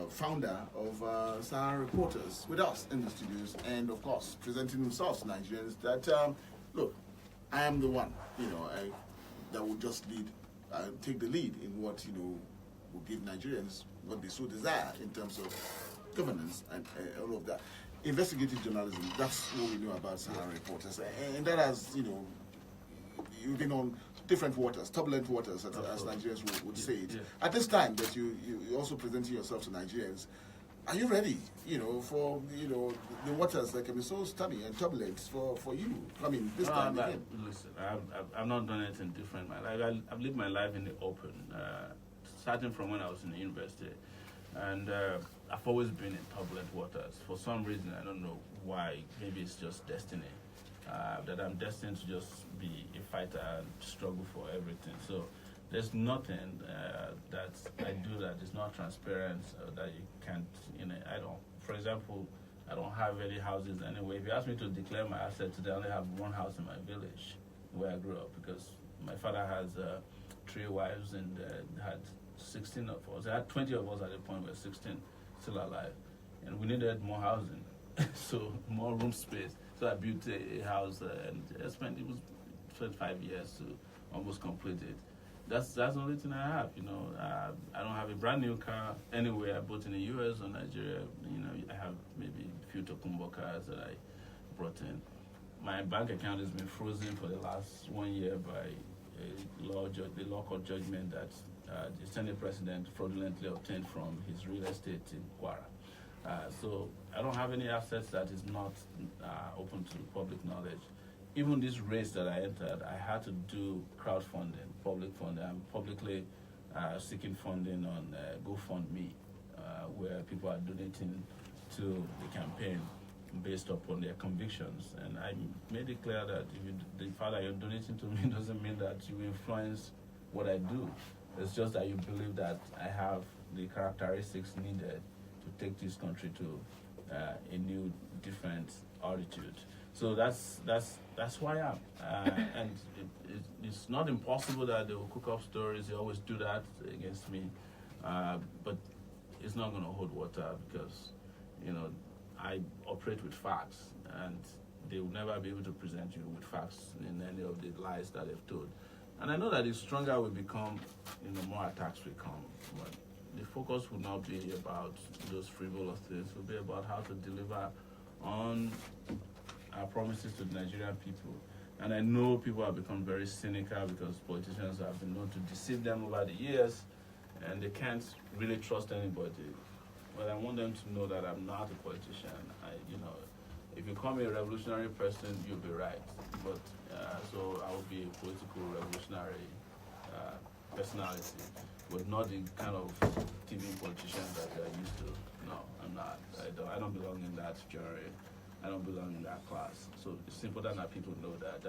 founder of Sahara Reporters, with us in the studios, and of course, presenting himself to Nigerians that, look, I am the one, that will just take the lead in what, will give Nigerians what they so desire in terms of governance and all of that. Investigative journalism, that's what we know about Sahara Reporters. And that has, you've been on different waters, turbulent waters, as Nigerians would say it. Yeah. At this time that you're also presenting yourself to Nigerians, are you ready, for, the waters that can be so stormy and turbulent for you? I mean, this time again.
Listen, I've not done anything different. I've lived my life in the open, starting from when I was in the university. And I've always been in turbulent waters. For some reason, I don't know why, maybe it's just destiny, that I'm destined to just be a fighter and struggle for everything. So there's nothing that I do that is not transparent, that you can't, I don't, for example, I don't have any houses anyway. If you ask me to declare my assets today, I only have one house in my village where I grew up, because my father has 3 wives and had 16 of us. I had 20 of us at the point where 16 still alive. And we needed more housing, so more room space. So I built a house and I spent, it was 25 years to almost complete it. That's the only thing I have, I don't have a brand new car anywhere, both in the US or Nigeria. I have maybe a few Tokumbo cars that I brought in. My bank account has been frozen for the last 1 year by the law court judgment that the Senate president fraudulently obtained from his real estate in Kwara. So I don't have any assets that is not open to public knowledge. Even this race that I entered, I had to do crowdfunding, public funding. I'm publicly seeking funding on GoFundMe, where people are donating to the campaign based upon their convictions. And I made it clear that the fact that you're donating to me doesn't mean that you influence what I do. It's just that you believe that I have the characteristics needed to take this country to a new, different altitude. So that's who I am, and it's not impossible that they will cook up stories. They always do that against me, but it's not going to hold water, because I operate with facts, and they will never be able to present you with facts in any of the lies that they've told. And I know that the stronger we become, more attacks will come. But the focus will not be about those frivolous things. It will be about how to deliver on our promises to the Nigerian people. And I know people have become very cynical because politicians have been known to deceive them over the years, and they can't really trust anybody. But I want them to know that I'm not a politician. If you call me a revolutionary person, you'll be right. But so I will be a political revolutionary personality, but not the kind of TV politician that they're used to. No, I'm not. I don't belong in that genre. I don't belong in that class. So it's important that people know that.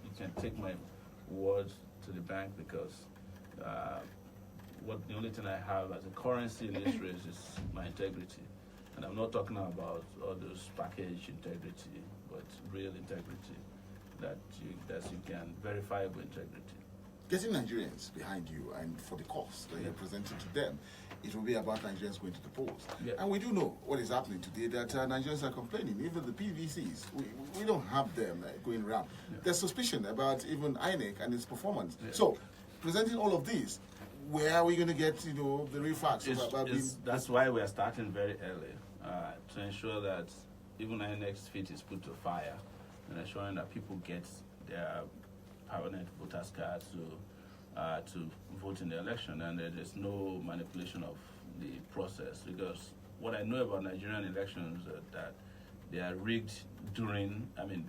You can take my words to the bank, because the only thing I have as a currency in this race is my integrity. And I'm not talking about all those package integrity, but real integrity that you can verifiable integrity.
Getting Nigerians behind you and for the cause that you're presenting to them, it will be about Nigerians going to the polls.
Yeah.
And we do know what is happening today, that Nigerians are complaining. Even the PVCs, we don't have them going around. Yeah. There's suspicion about even INEC and its performance. Yeah. So, presenting all of these, where are we going to get the real facts?
That's why we are starting very early, to ensure that even INEC's feet is put to fire, and ensuring that people get their permanent voters cards to vote in the election, and there's no manipulation of the process. Because what I know about Nigerian elections is that they are rigged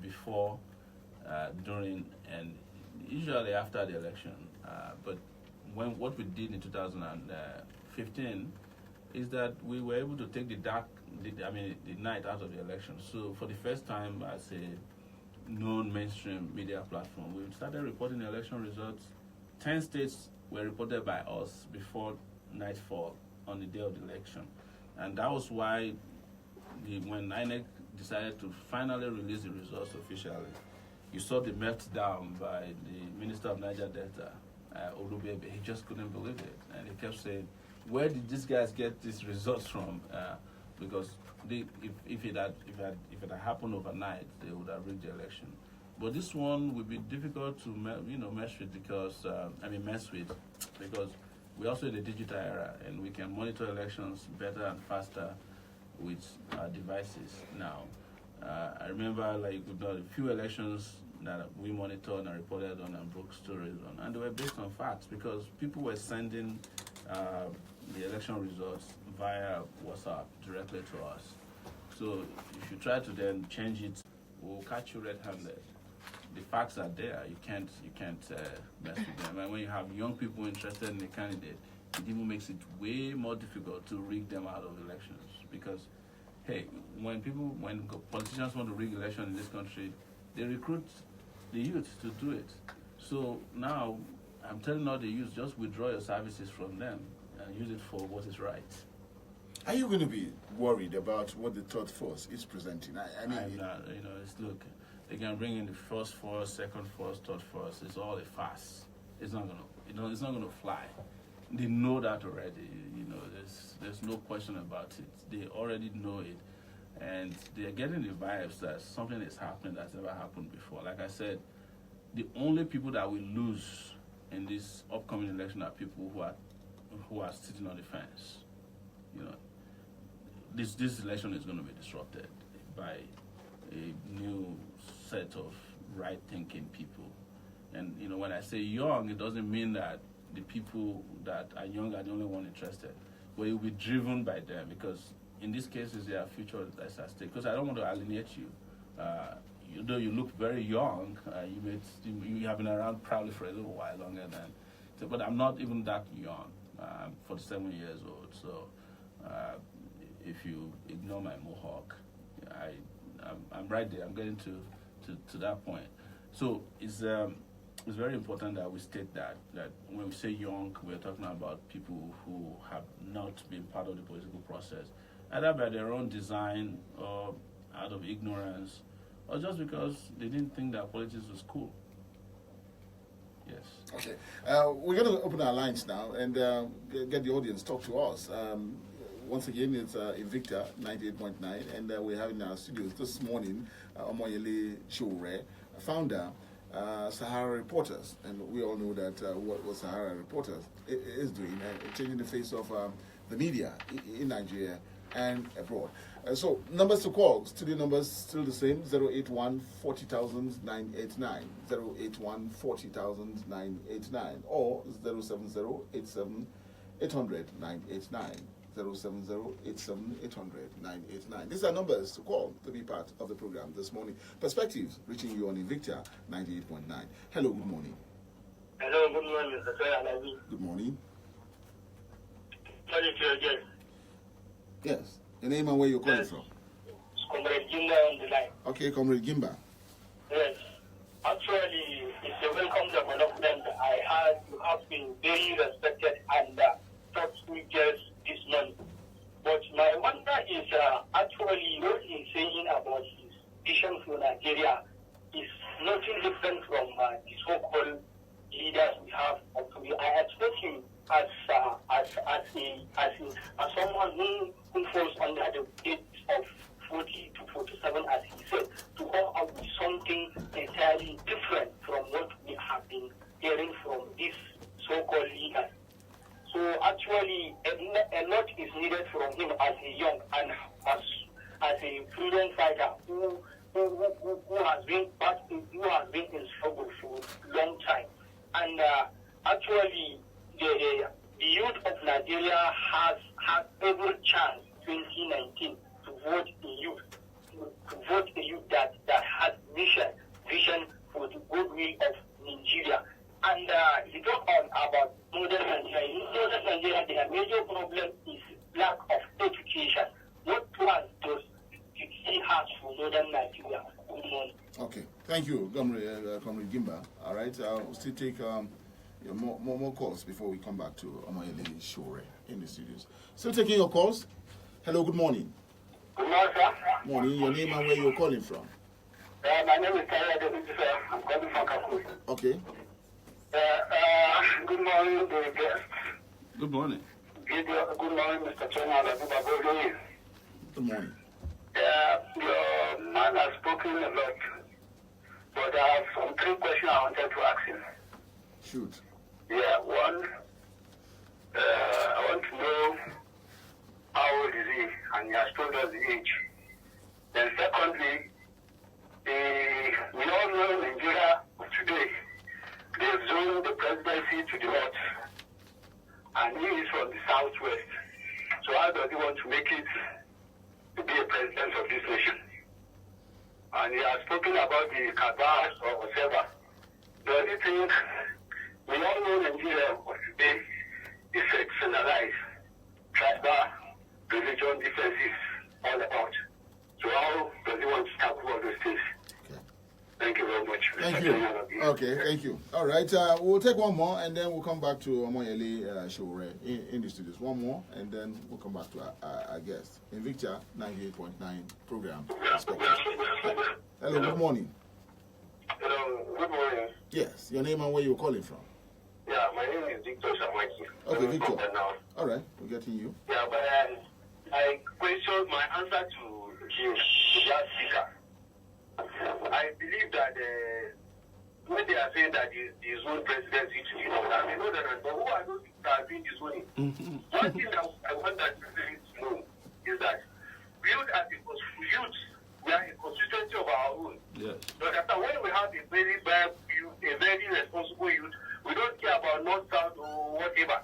before, during, and usually after the election. But what we did in 2015 is that we were able to take the night out of the election. So for the first time as a known mainstream media platform, we started reporting the election results. 10 states were reported by us before nightfall on the day of the election. And that was why when INEC decided to finally release the results officially, you saw the meltdown by the Minister of Niger Delta, Olubebe. He just couldn't believe it. And he kept saying, where did these guys get these results from? Because if it had happened overnight, they would have rigged the election. But this one would be difficult to mess with, because we're also in a digital era, and we can monitor elections better and faster with devices now. I remember a few elections that we monitored and reported on and broke stories on, and they were based on facts, because people were sending the election results via WhatsApp directly to us. So if you try to then change it, we'll catch you red-handed. The facts are there. You can't mess with them. And when you have young people interested in a candidate, it even makes it way more difficult to rig them out of elections. Because, hey, when politicians want to rig elections in this country, they recruit the youth to do it. So now I'm telling all the youth, just withdraw your services from them and use it for what is right.
Are you going to be worried about what the third force is presenting? I mean,
I'm not, look, they can bring in the first force, second force, third force. It's all a farce. It's not gonna, it's not gonna fly. They know that already. There's no question about it. They already know it, and they're getting the vibes that something is happening that's never happened before. Like I said, the only people that will lose in this upcoming election are people who are sitting on the fence. This election is going to be disrupted by a new set of right-thinking people. And when I say young, it doesn't mean that the people that are young are the only one interested, but it will be driven by them, because in these cases their future is at stake. Because I don't want to alienate you. Though you look very young, you have been around probably for a little while longer than. But I'm not even that young. I'm 47 years old. So if you ignore my mohawk, I'm right there. I'm getting to that point. So it's very important that we state that when we say young, we're talking about people who have not been part of the political process, either by their own design or out of ignorance, or just because they didn't think that politics was cool. Yes.
Okay. We're going to open our lines now and get the audience talk to us. Once again, it's Invicta 98.9, and we're having our studios this morning, Omoyele Soworeon, founder, Sahara Reporters. And we all know that what Sahara Reporters is doing, changing the face of the media in Nigeria and abroad. So, numbers to call, studio numbers still the same, 081 40,000 989, 081 40,000 989, or 070 87 800 989. 070-87-800-989. These are numbers to call to be part of the program this morning. Perspectives reaching you on Invicta 98.9. Hello, good morning.
Hello, good morning, Mr. Alavi.
Good morning.
Sorry to again.
Yes. Your name and where you're calling from?
Comrade Gimba on the line.
Okay, Comrade Gimba.
Yes. Actually, it's a welcome development. I heard you have been very respected and top speakers this month. But my wonder is actually what he's saying about his vision for Nigeria is nothing different from the so-called leaders we have. I expect him as someone who falls under the age of 40 to 47, as he said, to come up with something entirely different from what we have been hearing from these so-called leaders. So actually, a lot is needed from him as a young and as a freedom fighter who has been in struggle for a long time. And actually, the youth of Nigeria has every chance 2019 to vote a youth that has vision for the goodwill of Nigeria. And he talked about modern Nigeria. In modern Nigeria, their major problem is lack of education. What plans does he have for modern Nigeria? Good morning.
Okay, thank you, Comrade Gimba. All right, I'll still take more calls before we come back to Omoyele Soworeon in the studios. Still taking your calls. Hello, good morning.
Good morning, sir.
Morning, your name and where you're calling from?
My name is Kaya. I'm calling from Kaduna.
Okay.
Good morning, the guests.
Good morning.
Good morning, Mr. Chairman.
Good morning.
Your man has spoken a lot, but I have some 3 questions I wanted to ask him.
Shoot.
Yeah, one, I want to know how old is he, and he has told us the age. Then secondly, we all know Nigeria today, they've zoned the presidency to the north, and he is from the southwest. So how does he want to make it to be a president of this nation? And he has spoken about the cabals or whatever. Does he think, we all know Nigeria of today is sectionalized, tribal, religion differences all about. So how does he want to tackle all those things?
Okay.
Thank you very much.
Thank you. Okay, thank you. All right, we'll take one more, and then we'll come back to Omoyele Soworeon in the studios. One more, and then we'll come back to our guest. Invicta 98.9 program. Hello, good morning.
Hello, good morning.
Yes, your name and where you're calling from.
Yeah, my name is Victor Shamaki.
Okay, Victor. All right, we're getting you.
Yeah, but I question my answer to that speaker. I believe that when they are saying that the zone presidency to be done, I know that, but who are those people that are doing the zoning? One thing that I want that president to know is that we as we are a constituency of our own.
Yes.
But after when we have a very bad youth, a very responsible youth, we don't care about north, south, or whatever.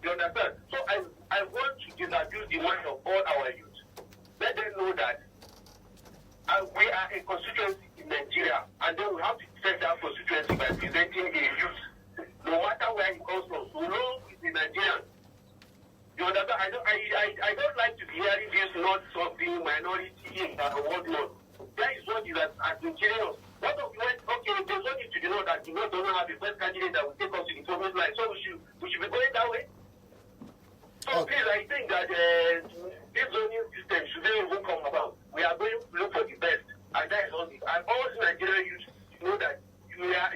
You understand? So I want to disabuse the mind of all our youth. Let them know that we are a constituency in Nigeria, and then we have to defend that constituency by presenting a youth. No matter where he comes from, so long he's a Nigerian. You understand? I don't like to be hearing this not something minority or whatnot. That is what is as Nigerians. What of okay, there's no need to know that you don't have a first candidate that will take us to the promised land. So we should be going that way. So please, I think that this zoning system shouldn't even come about. We are going to look for the best, and that is all. And all the Nigerian youth know that we are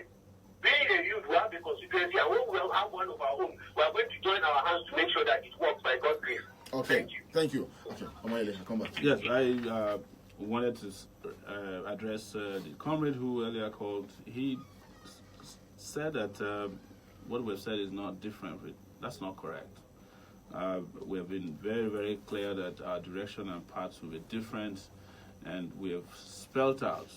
being a youth. We have a constituency, and when we have one of our own, we are going to join our hands to make sure that it works by God's grace.
Okay. Thank you. Okay, Omoyele, I'll come back to you.
Yes, I wanted to address the comrade who earlier called. He said that what we've said is not different. That's not correct. We have been very, very clear that our direction and paths will be different, and we have spelled out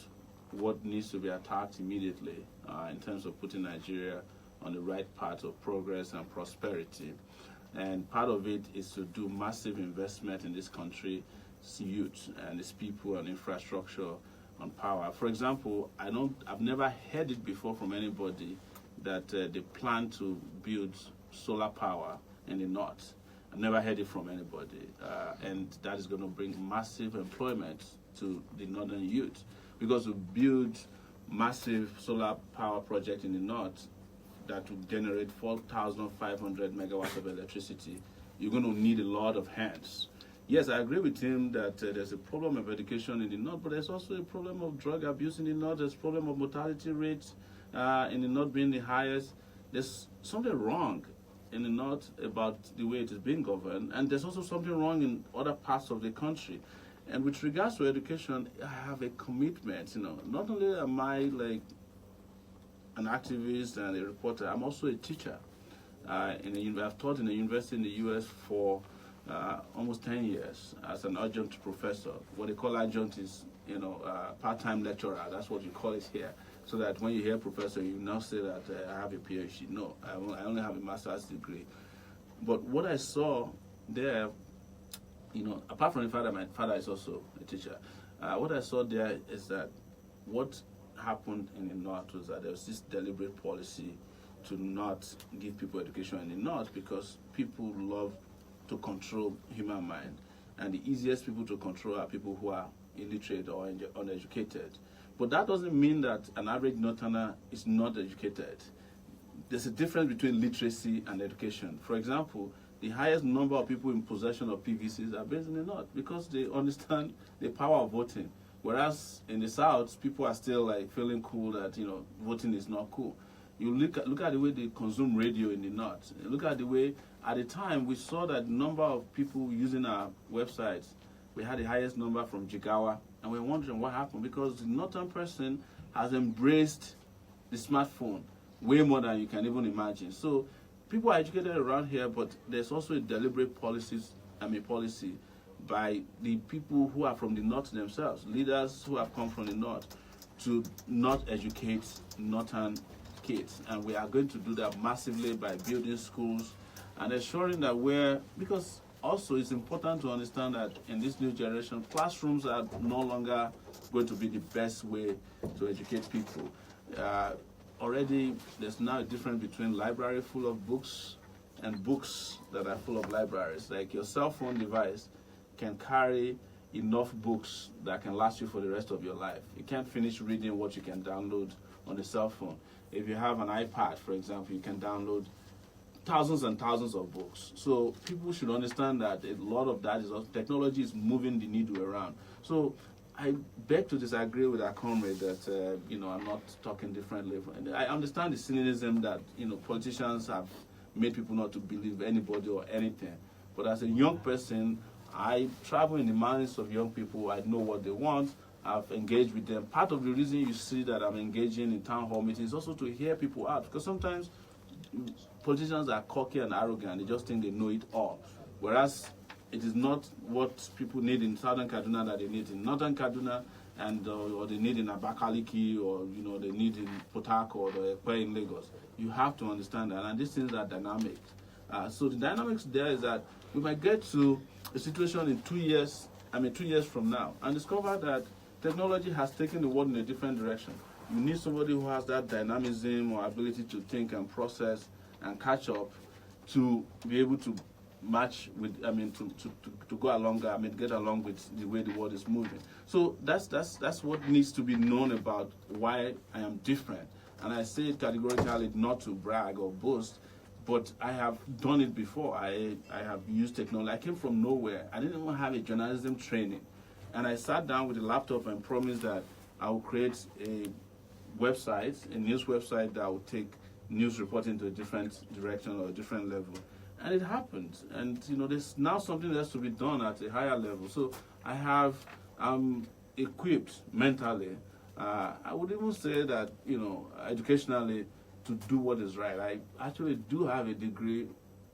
what needs to be attacked immediately in terms of putting Nigeria on the right path of progress and prosperity. And part of it is to do massive investment in this country, youth and its people and infrastructure on power. For example, I've never heard it before from anybody that they plan to build solar power in the north. I've never heard it from anybody, and that is going to bring massive employment to the northern youth, because we build massive solar power project in the north that will generate 4,500 megawatts of electricity. You're going to need a lot of hands. Yes, I agree with him that there's a problem of education in the north, but there's also a problem of drug abuse in the north. There's a problem of mortality rates in the north being the highest. There's something wrong in the north about the way it is being governed, and there's also something wrong in other parts of the country. And with regards to education, I have a commitment. Not only am I like an activist and a reporter, I'm also a teacher. I've taught in a university in the U.S. for almost 10 years as an adjunct professor. What they call adjunct is, part-time lecturer. That's what you call it here. So that when you hear professor, you now say that I have a PhD. No, I only have a master's degree. But what I saw there, apart from the fact that my father is also a teacher, what I saw there is that what happened in the north was that there was this deliberate policy to not give people education in the north because people love to control human mind. And the easiest people to control are people who are illiterate or uneducated. But that doesn't mean that an average northerner is not educated. There's a difference between literacy and education. For example, the highest number of people in possession of PVCs are based in the north because they understand the power of voting. Whereas in the south, people are still like feeling cool that voting is not cool. You look at the way they consume radio in the north. Look at the way, at the time, we saw that number of people using our websites. We had the highest number from Jigawa, and we're wondering what happened because the northern person has embraced the smartphone way more than you can even imagine. So people are educated around here, but there's also a deliberate policy by the people who are from the north themselves, leaders who have come from the north, to not educate northern kids. And we are going to do that massively by building schools and ensuring that because also it's important to understand that in this new generation, classrooms are no longer going to be the best way to educate people. Already there's now a difference between library full of books and books that are full of libraries. Like your cell phone device can carry enough books that can last you for the rest of your life. You can't finish reading what you can download on the cell phone. If you have an iPad, for example, you can download thousands and thousands of books. So people should understand that a lot of that is technology is moving the needle around. So I beg to disagree with our comrade that I'm not talking differently. I understand the cynicism that politicians have made people not to believe anybody or anything. But as a young person, I travel in the minds of young people. I know what they want. I've engaged with them. Part of the reason you see that I'm engaging in town hall meetings is also to hear people out, because sometimes politicians are cocky and arrogant. They just think they know it all. Whereas it is not what people need in southern Kaduna that they need in northern Kaduna, and or they need in Abakaliki, or they need in Port Harcourt or Ekpe in Lagos. You have to understand that, and these things are dynamic. So the dynamics there is that we might get to a situation in 2 years, 2 years from now, and discover that technology has taken the world in a different direction. You need somebody who has that dynamism or ability to think and process and catch up to be able to match with, to go along, get along with the way the world is moving. So that's what needs to be known about why I am different. And I say it categorically not to brag or boast, but I have done it before. I have used technology. I came from nowhere. I didn't even have a journalism training. And I sat down with a laptop and promised that I will create a website, a news website that will take news reporting to a different direction or a different level. And it happened. And, there's now something that has to be done at a higher level. So I have equipped mentally. I would even say that, educationally, to do what is right. I actually do have a degree,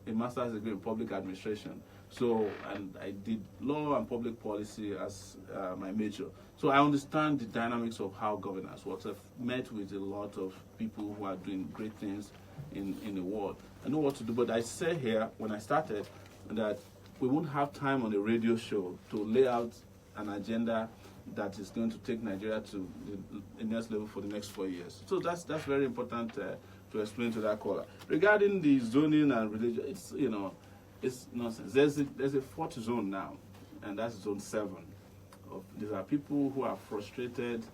a master's degree in public administration. So, and I did law and public policy as my major. So I understand the dynamics of how governance works. I've met with a lot of people who are doing great things in the world. I know what to do, but I said here when I started that we won't have time on a radio show to lay out an agenda that is going to take Nigeria to the next level for the next 4 years. So that's very important to explain to that caller. Regarding the zoning and religion, it's nonsense. There's a fourth zone now, and that's zone 7. These are people who are frustrated,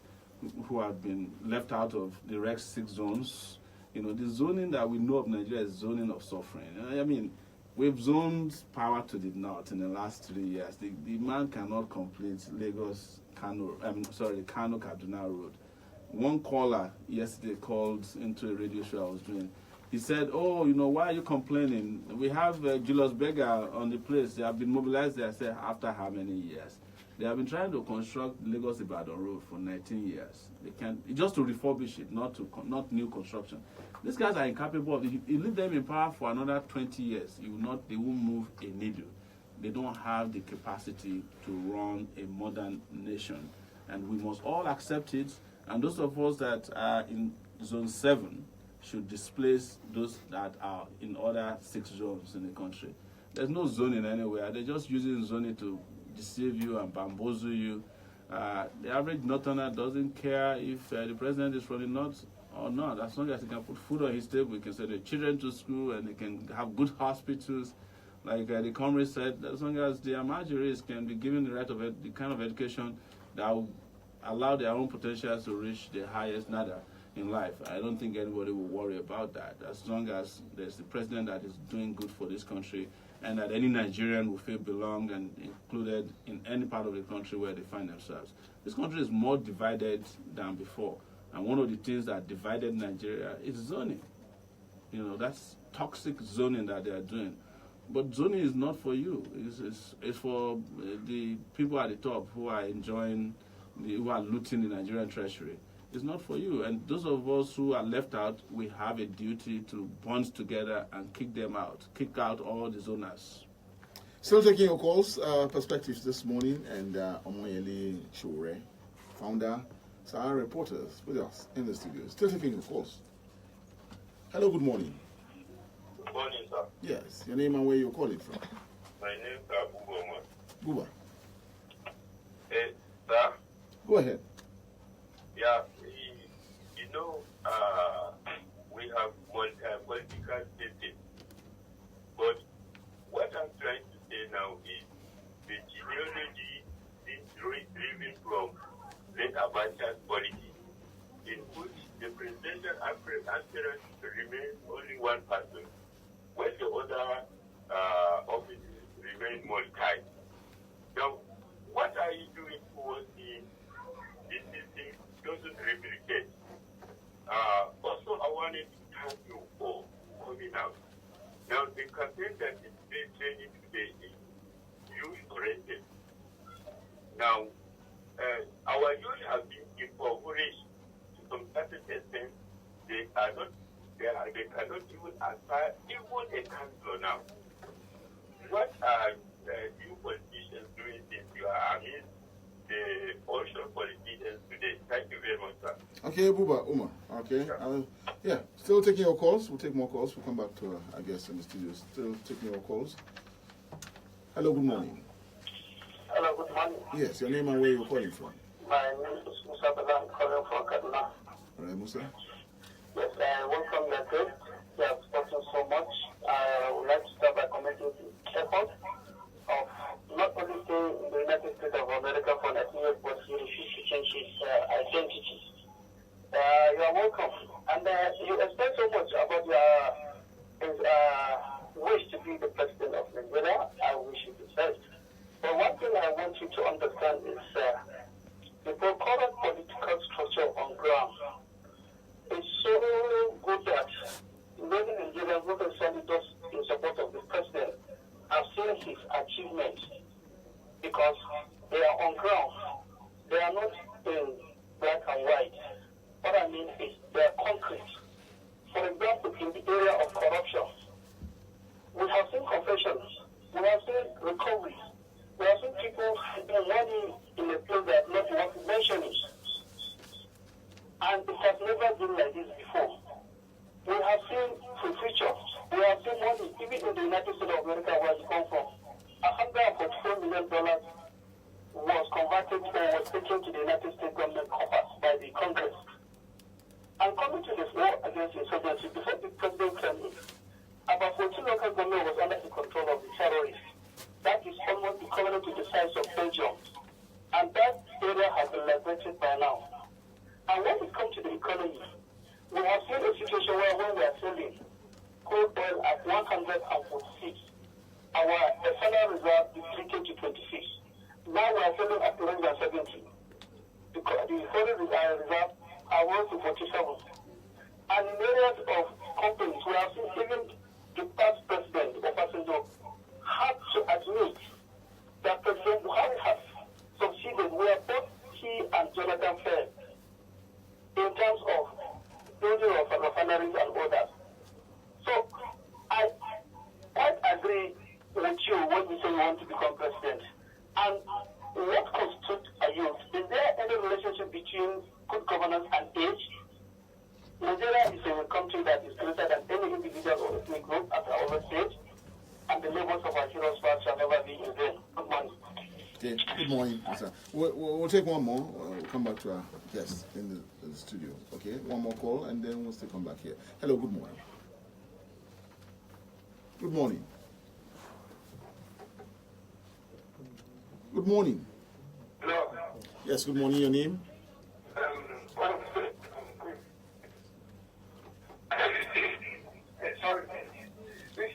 who have been left out of the Rec 6 zones. The zoning that we know of Nigeria is zoning of suffering. We've zoned power to the north in the last 3 years. The man cannot complete Kano-Kaduna road. One caller yesterday called into a radio show I was doing. He said, why are you complaining? We have Julius Berger on the place. They have been mobilized there. I said, after how many years? They have been trying to construct Lagos-Ibadan road for 19 years. They can't, just to refurbish it, not new construction. These guys are incapable of it. You leave them in power for another 20 years, they won't move a needle. They don't have the capacity to run a modern nation. And we must all accept it. And those of us that are in zone 7 should displace those that are in other 6 zones in the country. There's no zoning anywhere. They're just using zoning to deceive you and bamboozle you. The average northerner doesn't care if the president is from the north or not. As long as he can put food on his table, he can send the children to school, and they can have good hospitals. Like the comrade said, as long as the Amajiris can be given the right of the kind of education that will allow their own potentials to reach the highest ladder in life, I don't think anybody will worry about that. As long as there's the president that is doing good for this country, and that any Nigerian will feel belong and included in any part of the country where they find themselves. This country is more divided than before. And one of the things that divided Nigeria is zoning. That's toxic zoning that they are doing. But zoning is not for you. It's for the people at the top who are enjoying, who are looting the Nigerian treasury. It's not for you. And those of us who are left out, we have a duty to bond together and kick them out, kick out all the zoners.
Still taking your calls, perspectives this morning, and Omoyele Soworeon, founder, our reporters with us in the studio. Still taking your calls. Hello, good morning.
Good morning, sir.
Yes, your name and where you're calling from.
My name is
Buba.
Sir?
Go ahead.
Yeah, we have political system. But what I'm trying to say now is the genealogy, this driven from late Abacha's policy, in which the presidential aspirant remains only one person, while the other offices remain multi. Now, what are you doing towards this thing doesn't replicate? Also, I wanted to thank you for coming out. Now, the campaign that is being training today is youth-oriented. Now, our youth have been impoverished to some certain extent. They cannot even aspire even a councillor now. What are you politicians doing since you are amidst the also politicians today? Thank you very much, sir.
Okay, Buba, Uma. Okay. Yeah, still taking your calls. We'll take more calls. We'll come back to, I guess, in the studio. Still taking your calls. Hello, good morning.
Hello, good morning.
Yes, your name and where you're calling from.
My name is Musa Bala. I'm calling from Kaduna.
All right, Musa.
Yes, I welcome your guest. You have spoken so much. I would like to start by commenting the effort of not only staying in the United States of America for 19 years, but he refused to change his identity. You are welcome. And you explained so much about his wish to be the president of Nigeria. I wish you the best. But one thing I want you to understand is the current political structure on ground is so good that many Nigerians who can send it in support of the president have seen his achievements because they are on ground. They are not in black and white. What I mean is they are concrete. For example, in the area of corruption, we have seen confessions, we have seen recoveries, we have seen people spending money in a place that not worth mentioning. And it has never been like this before. We have seen future. We have seen money, even in the United States of America, where it come from. $144 million was converted or was taken to the United States government coffers by the Congress. And coming to this war against insurgency, before the president came in, about 14 local government was under the control of the terrorists. That is almost equivalent to the size of Belgium. And that area has been liberated by now. And when it comes to the economy, we have seen a situation where when we are selling crude oil at 146, our external reserve is shrinking to 26. Now we are selling at 170. The foreign reserve are worth to 47. And in areas of companies, we have seen even the past president, Obasanjo, had to admit that President Buhari has succeeded where both he and Jonathan failed in terms of building of refineries and others. So I quite agree with you when you say you want to become president. And what constitutes a youth? Is there any relationship between good governance and age? Nigeria is a country that is greater than any individual or ethnic group, as I always said, and the labors of our heroes shall never be in vain. Good morning.
Okay, good morning, sir. We'll take one more. We'll come back to our guest in the studio. Okay, one more call, and then we'll still come back here. Hello, good morning. Good morning. Good morning.
Hello.
Yes, good morning. Your name?
Sorry. You see,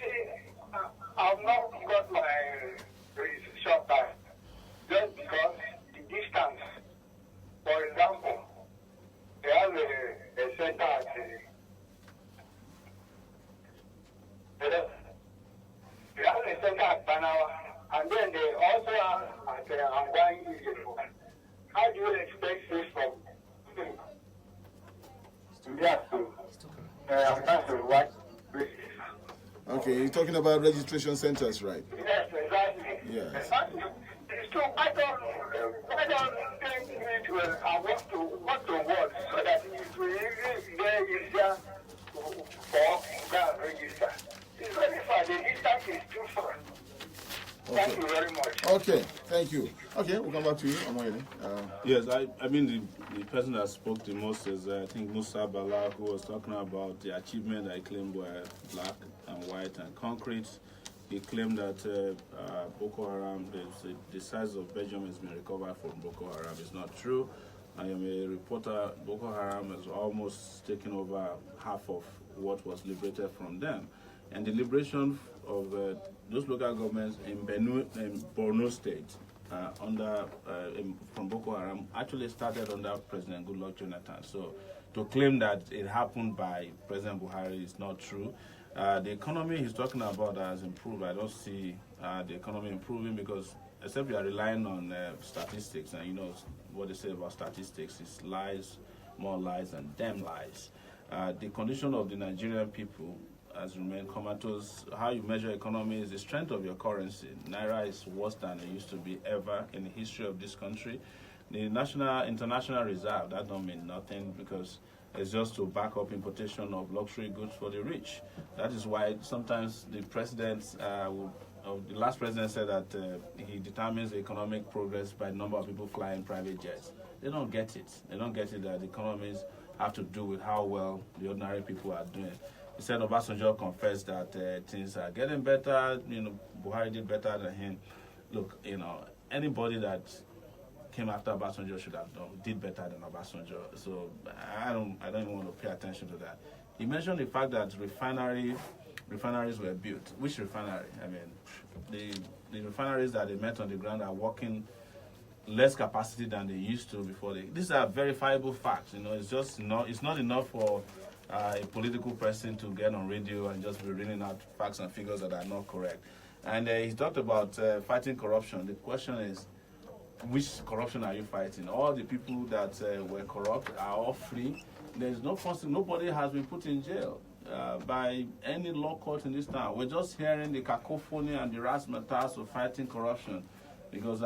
I've not got my registration back just because the distance. For example, they have a center at they have a center at Banawa, and then they also have at Angwai. How do you expect this from what?
Okay, you're talking about registration centers, right?
Yes, exactly.
Yes.
So I don't think it will want to work so that it will be very easier for that register. It's very far. The distance is too far.
Okay.
Thank you very much.
Okay, thank you. Okay, we'll come back to you, Omoyele.
Yes, I mean, the person that spoke the most is, I think, Musa Bala, who was talking about the achievement I claimed were black and white and concrete. he claimed that Boko Haram, the size of Belgium has been recovered from Boko Haram. It's not true. I am a reporter. Boko Haram has almost taken over half of what was liberated from them. And the liberation of those local governments in Borno State from Boko Haram actually started under President Goodluck Jonathan. So to claim that it happened by President Buhari is not true. The economy he's talking about has improved. I don't see the economy improving because except you are relying on statistics, and you know what they say about statistics is lies, more lies, and damn lies. The condition of the Nigerian people has remained comatose. How you measure economy is the strength of your currency. Naira is worse than it used to be ever in the history of this country. The international reserve, that don't mean nothing because it's just to back up importation of luxury goods for the rich. That is why sometimes the president, the last president said that he determines economic progress by the number of people flying private jets. They don't get it. They don't get it that the economies have to do with how well the ordinary people are doing. He said Obasanjo confessed that things are getting better. You know, Buhari did better than him. Look, you know, anybody that came after Obasanjo did better than Obasanjo. So I don't even want to pay attention to that. He mentioned the fact that refineries were built. Which refinery? I mean, the refineries that they met on the ground are working less capacity than they used to before. These are verifiable facts. You know, it's not enough for a political person to get on radio and just be reading out facts and figures that are not correct. And he talked about fighting corruption. The question is, which corruption are you fighting? All the people that were corrupt are all free. There's no nobody has been put in jail by any law court in this town. We're just hearing the cacophony and the razzmatazz of fighting corruption because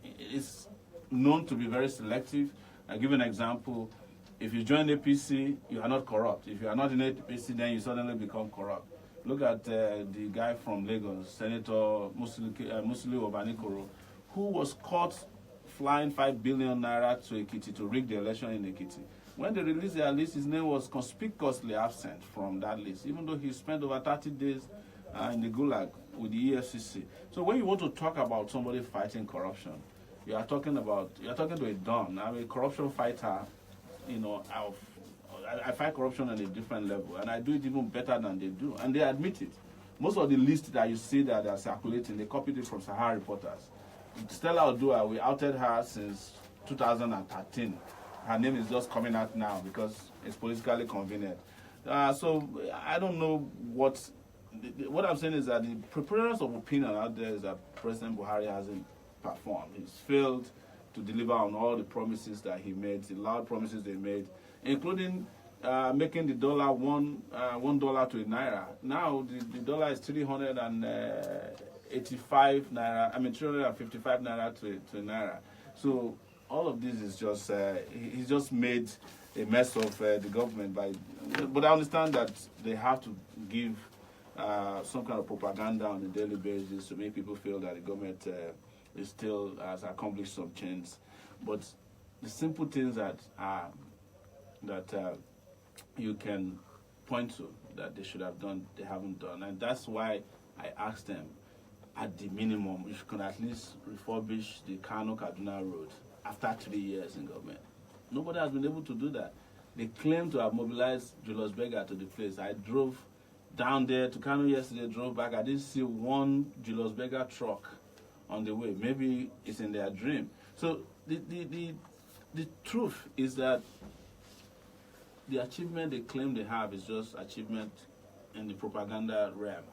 it's known to be very selective. I'll give an example. If you join APC, you are not corrupt. If you are not in APC, then you suddenly become corrupt. Look at the guy from Lagos, Senator Musili Obanikoro, who was caught flying 5 billion naira to Ekiti to rig the election in Ekiti. When they released their list, his name was conspicuously absent from that list, even though he spent over 30 days in the Gulag with the EFCC. So when you want to talk about somebody fighting corruption, you are talking to a don. I'm a corruption fighter. You know, I fight corruption on a different level, and I do it even better than they do, and they admit it. Most of the lists that you see that are circulating, they copied it from Sahara reporters. Stella Odua, we outed her since 2013. Her name is just coming out now because it's politically convenient. So I don't know what I'm saying is that the preponderance of opinion out there is that President Buhari hasn't performed. He's failed to deliver on all the promises that he made, the loud promises they made, including making the dollar $1 to a naira. Now the dollar is 385 naira. I mean 355 naira to a naira. So all of this is just he's just made a mess of the government but I understand that they have to give some kind of propaganda on a daily basis to make people feel that the government is still has accomplished some change. But the simple things that you can point to that they should have done, they haven't done. And that's why I asked them, at the minimum, if you can at least refurbish the Kaduna road after 3 years in government. Nobody has been able to do that. They claim to have mobilized Julius Berger to the place. I drove down there to Kano yesterday, drove back. I didn't see one Julius Berger truck on the way. Maybe it's in their dream. So the truth is that the achievement they claim they have is just achievement in the propaganda realm.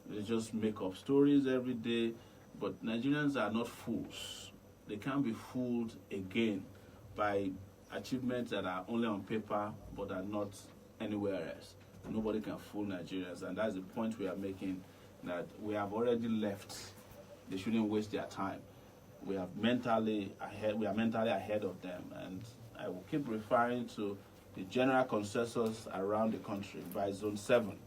They just make up stories every day, but Nigerians are not fools. They can't be fooled again by achievements that are only on paper but are not anywhere else. Nobody can fool Nigerians, and that's the point we are making, that we have already left. They shouldn't waste their time. We are mentally ahead of them, and I will keep referring to the general consensus around the country by Zone 7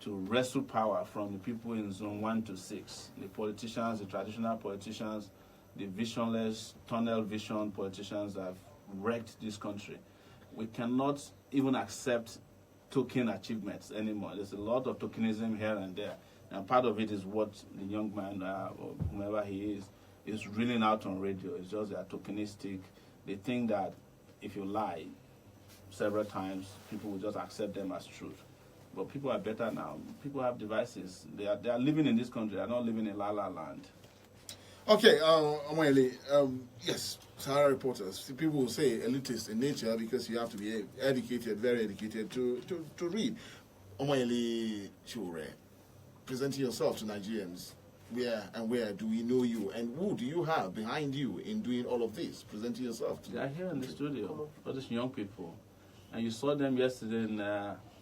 to wrestle power from the people in Zone 1 to 6, the politicians, the traditional politicians, the visionless, tunnel vision politicians that have wrecked this country. We cannot even accept token achievements anymore. There's a lot of tokenism here and there. And part of it is what the young man, or whomever he is reeling out on radio. It's just they're tokenistic. They think that if you lie several times, people will just accept them as truth. But people are better now. People have devices. They are living in this country. They are not living in La La Land.
Okay, Omoyele, yes, Sahara reporters. People will say elitist in nature because you have to be educated, very educated to read. Omoyele Shure, presenting yourself to Nigerians. Where do we know you, and who do you have behind you in doing all of this? Presenting yourself to.
They are here in the studio, all these young people, and you saw them yesterday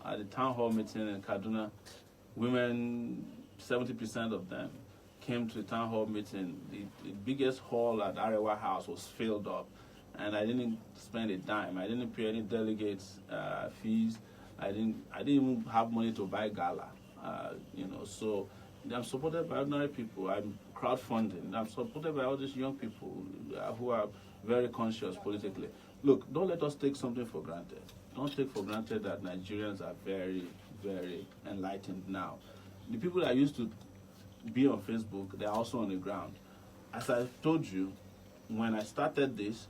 at the town hall meeting in Kaduna. Women, 70% of them came to the town hall meeting. The biggest hall at Arewa House was filled up, and I didn't spend a dime. I didn't pay any delegates fees. I didn't even have money to buy gala. So I'm supported by ordinary people. I'm crowdfunding. I'm supported by all these young people who are very conscious politically. Look, don't let us take something for granted. Don't take for granted that Nigerians are very, very enlightened now. The people that used to be on Facebook, they're also on the ground. As I told you, when I started this,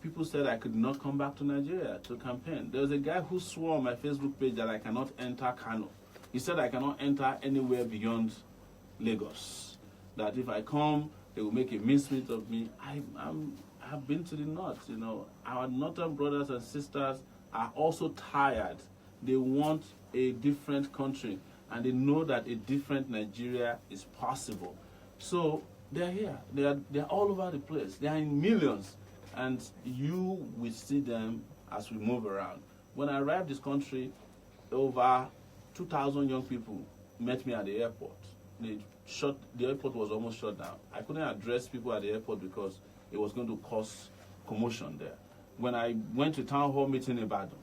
people said I could not come back to Nigeria to campaign. There was a guy who swore on my Facebook page that I cannot enter Kano. He said I cannot enter anywhere beyond Lagos. That if I come, they will make a mincemeat of me. I have been to the north. Our northern brothers and sisters are also tired. They want a different country, and they know that a different Nigeria is possible. So they're here. They're all over the place. They are in millions, and you will see them as we move around. When I arrived this country, over 2,000 young people met me at the airport. The airport was almost shut down. I couldn't address people at the airport because it was going to cause commotion there. When I went to town hall meeting in Ibadan,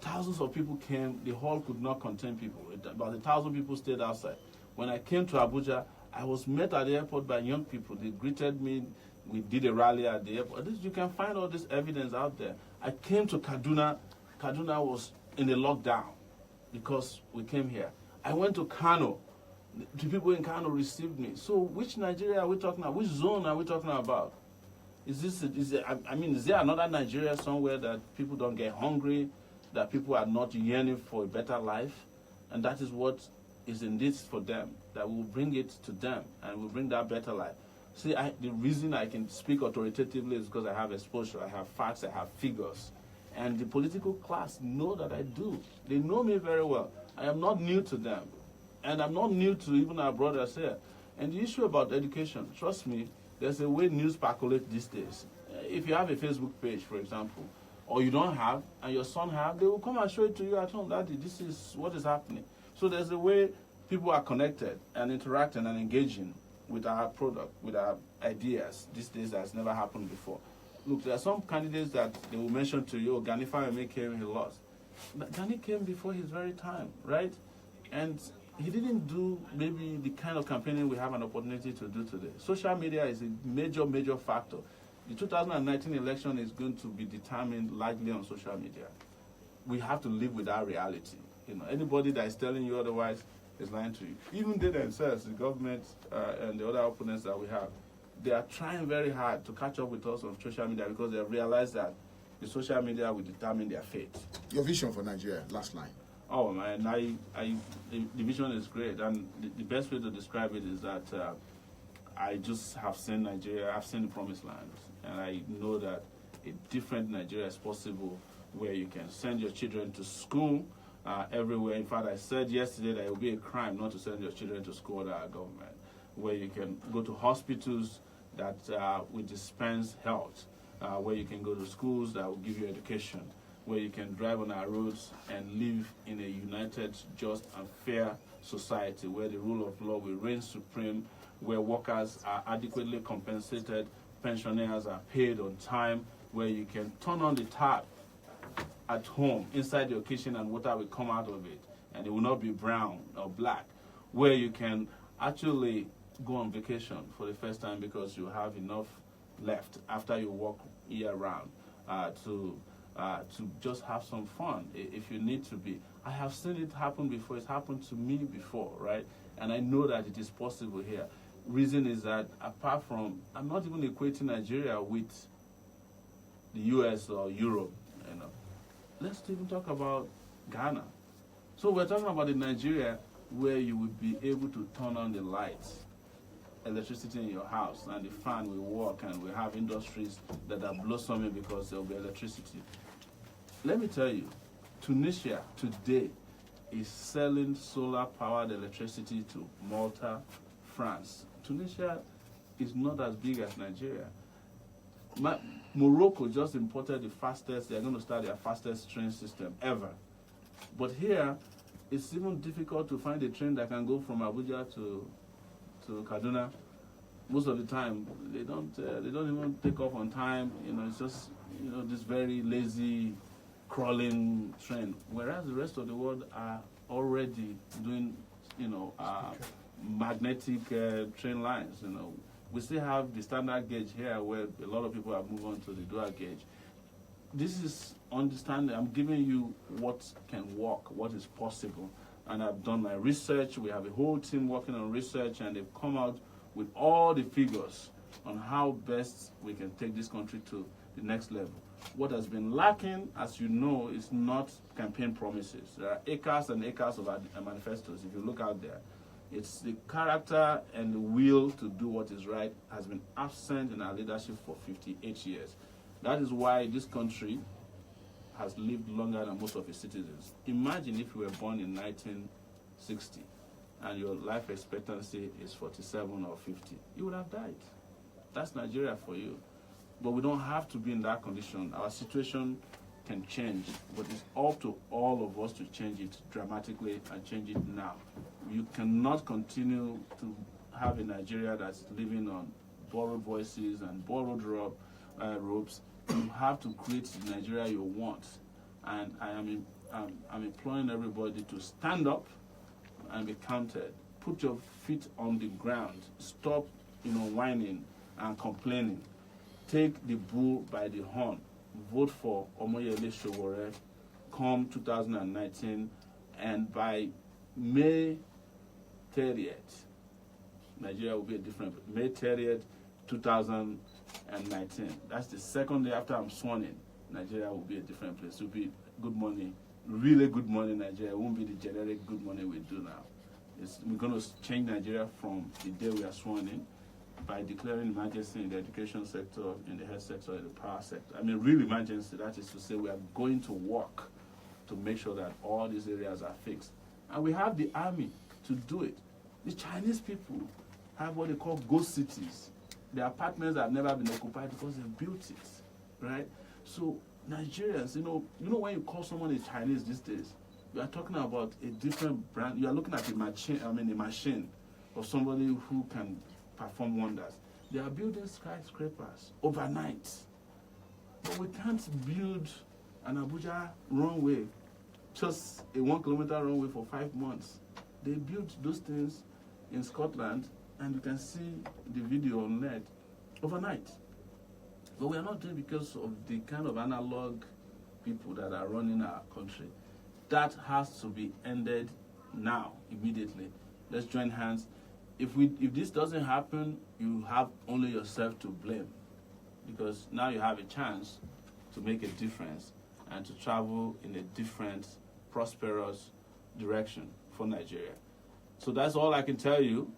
thousands of people came. The hall could not contain people. About 1,000 people stayed outside. When I came to Abuja, I was met at the airport by young people. They greeted me. We did a rally at the airport. You can find all this evidence out there. I came to Kaduna. Kaduna was in a lockdown because we came here. I went to Kano. The people in Kano received me. So which Nigeria are we talking about? Which zone are we talking about? Is there another Nigeria somewhere that people don't get hungry, that people are not yearning for a better life? And that is what is in this for them, that we will bring it to them and we'll bring that better life. See, the reason I can speak authoritatively is because I have exposure, I have facts, I have figures. And the political class know that I do. They know me very well. I am not new to them. And I'm not new to even our brothers here. And the issue about education, trust me, there's a way news percolate these days. If you have a Facebook page, for example, or you don't have, and your son have, they will come and show it to you at home. Daddy, this is what is happening. So there's a way people are connected and interacting and engaging with our product, with our ideas these days that's never happened before. Look, there are some candidates that they will mention to you, Gani Fayeme came, he lost. Gani came before his very time, right? And he didn't do maybe the kind of campaigning we have an opportunity to do today. Social media is a major, major factor. The 2019 election is going to be determined largely on social media. We have to live with that reality. Anybody that is telling you otherwise is lying to you. Even they themselves, the government and the other opponents that we have, they are trying very hard to catch up with us on social media because they have realized that the social media will determine their fate.
Your vision for Nigeria, last line.
Oh man, the vision is great, and the best way to describe it is that I just have seen Nigeria, I've seen the promised land, and I know that a different Nigeria is possible where you can send your children to school everywhere. In fact, I said yesterday that it would be a crime not to send your children to school under our government, where you can go to hospitals that will dispense health, where you can go to schools that will give you education, where you can drive on our roads and live in a united, just, and fair society where the rule of law will reign supreme, where workers are adequately compensated, pensioners are paid on time, where you can turn on the tap at home, inside your kitchen, and water will come out of it, and it will not be brown or black, where you can actually go on vacation for the first time because you have enough left after you work year round to to just have some fun if you need to be. I have seen it happen before. It's happened to me before, right? And I know that it is possible here. Reason is that apart from, I'm not even equating Nigeria with the US or Europe, you know. Let's even talk about Ghana. So we're talking about in Nigeria where you will be able to turn on the lights, electricity in your house, and the fan will work, and we have industries that are blossoming because there will be electricity. Let me tell you, Tunisia today is selling solar-powered electricity to Malta, France. Tunisia is not as big as Nigeria. Morocco just imported the fastest, they're going to start their fastest train system ever. But here, it's even difficult to find a train that can go from Abuja to Kaduna. Most of the time, they don't even take off on time. You know, it's just, you know, this very lazy, crawling train. Whereas the rest of the world are already doing, you know, magnetic train lines. You know, we still have the standard gauge here, where a lot of people have moved on to the dual gauge. This is understanding. I'm giving you what can work, what is possible. And I've done my research. We have a whole team working on research, and they've come out with all the figures on how best we can take this country to the next level. What has been lacking, as you know, is not campaign promises. There are acres and acres of manifestos. If you look out there, it's the character and the will to do what is right has been absent in our leadership for 58 years. That is why this country has lived longer than most of its citizens. Imagine if you were born in 1960 and your life expectancy is 47 or 50. You would have died. That's Nigeria for you. But we don't have to be in that condition. Our situation can change, but it's up to all of us to change it dramatically and change it now. You cannot continue to have a Nigeria that's living on borrowed voices and borrowed ropes. You have to create the Nigeria you want. And I'm imploring everybody to stand up and be counted. Put your feet on the ground. Stop, you know, whining and complaining. Take the bull by the horn. Vote for Omoyele Soworeon come 2019, and by May 30th, Nigeria will be a different. May 30th, 2019. That's the second day after I'm sworn in. Nigeria will be a different place. It will be good money, really good money. Nigeria. It won't be the generic good money we do now. We're going to change Nigeria from the day we are sworn in by declaring emergency in the education sector, in the health sector, in the power sector. I mean, real emergency, that is to say we are going to work to make sure that all these areas are fixed. And we have the army to do it. The Chinese people have what they call ghost cities. The apartments that have never been occupied because they built it, right? So Nigerians, you know when you call someone a Chinese these days, you are talking about a different brand. You are looking at a machine of somebody who can perform wonders. They are building skyscrapers overnight. But we can't build an Abuja runway, just a 1 kilometer runway for 5 months. They built those things in Scotland, and you can see the video on net overnight. But we are not doing it because of the kind of analog people that are running our country. That has to be ended now, immediately. Let's join hands. If this doesn't happen, you have only yourself to blame, because now you have a chance to make a difference and to travel in a different, prosperous direction for Nigeria. So that's all I can tell you.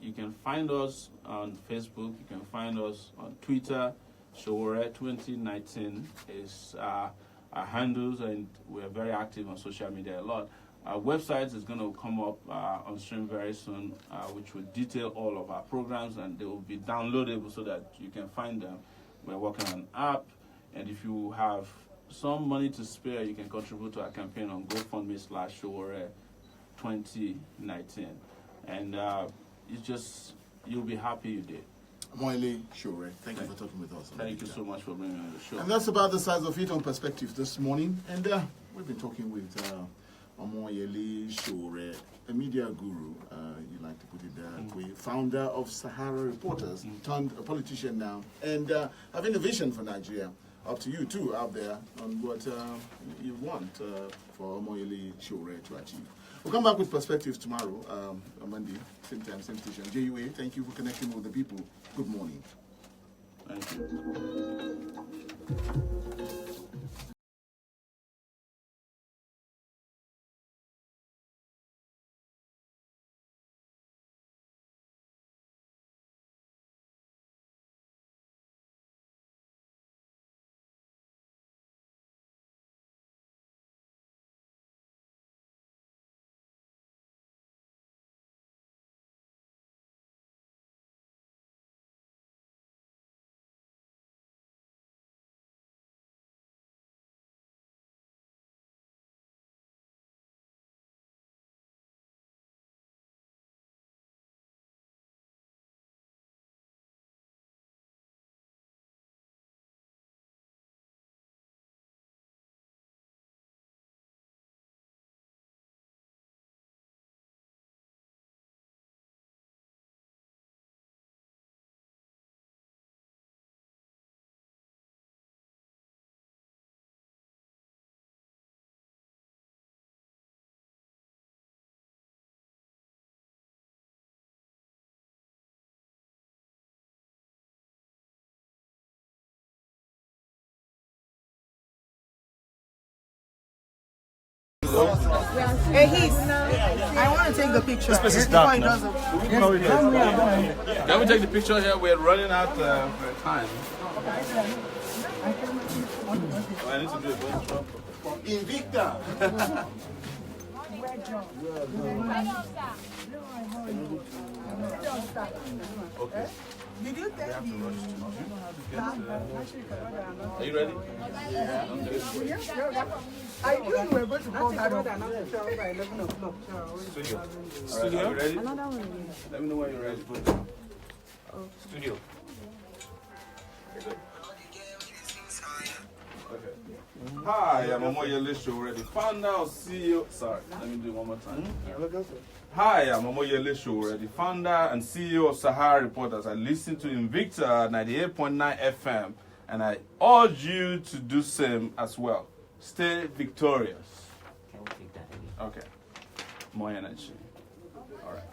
You can find us on Facebook. You can find us on Twitter. Soworeon 2019 is our handles, and we're very active on social media a lot. Our website is going to come up on stream very soon, which will detail all of our programs, and they will be downloadable so that you can find them. We're working on an app, and if you have some money to spare, you can contribute to our campaign on GoFundMe/Soworeon 2019, and you'll be happy you did.
Omoyele Soworeon, thank you for talking with us.
Thank you so much for bringing me on the show.
And that's about the size of it on Perspective this morning. And we've been talking with Omoyele Soworeon, a media guru, you like to put it that way, founder of Sahara Reporters, turned a politician now, and having a vision for Nigeria up to you too out there on what you want for Omoyele Sowore to achieve. We'll come back with perspectives tomorrow, on Monday, same time, same station. JUA, thank you for connecting with the people. Good morning.
Thank you.
Hey, I want to take the picture. This
place is dark now. Can we take the picture here? We're running out of time. I need to do a voice drop.
Invicta.
Okay.
Did you tell me?
Are you ready?
I knew you were going to call that up.
Studio. Are you ready? Let me know when you're ready. Studio. Okay. Hi, I'm Omoyele Sowore, founder of CEO. Sorry, let me do it one more time. Hi, I'm Omoyele Sowore, founder and CEO of Sahara Reporters. I listen to Invicta 98.9 FM, and I urge you to do same as well. Stay victorious.
Can we take that again?
Okay. More energy. All right.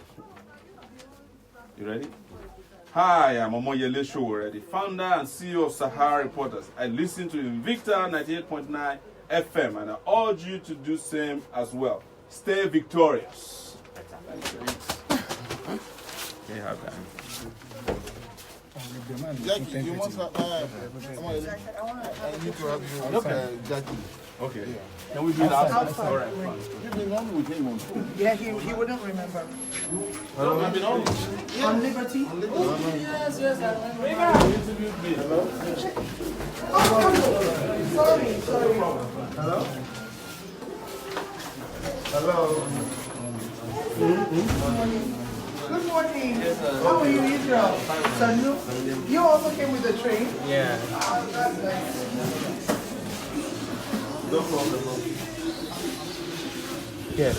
You ready? Hi, I'm Omoyele Sowore, founder and CEO of Sahara Reporters. I listen to Invicta 98.9 FM, and I urge you to do same as well. Stay victorious. Can you have that?
Jackie, you want to, I need to have you with Jackie.
Okay. Can we do that outside? All right, fine.
You've been on with him on phone.
Yeah, he wouldn't remember.
I've been on.
On Liberty?
Yes, I remember.
You interviewed me. Hello?
Sorry.
Hello? Hello?
Good morning. How are you, Israel? You also came with the train?
Yeah.
That's nice.
No problem.
Yes.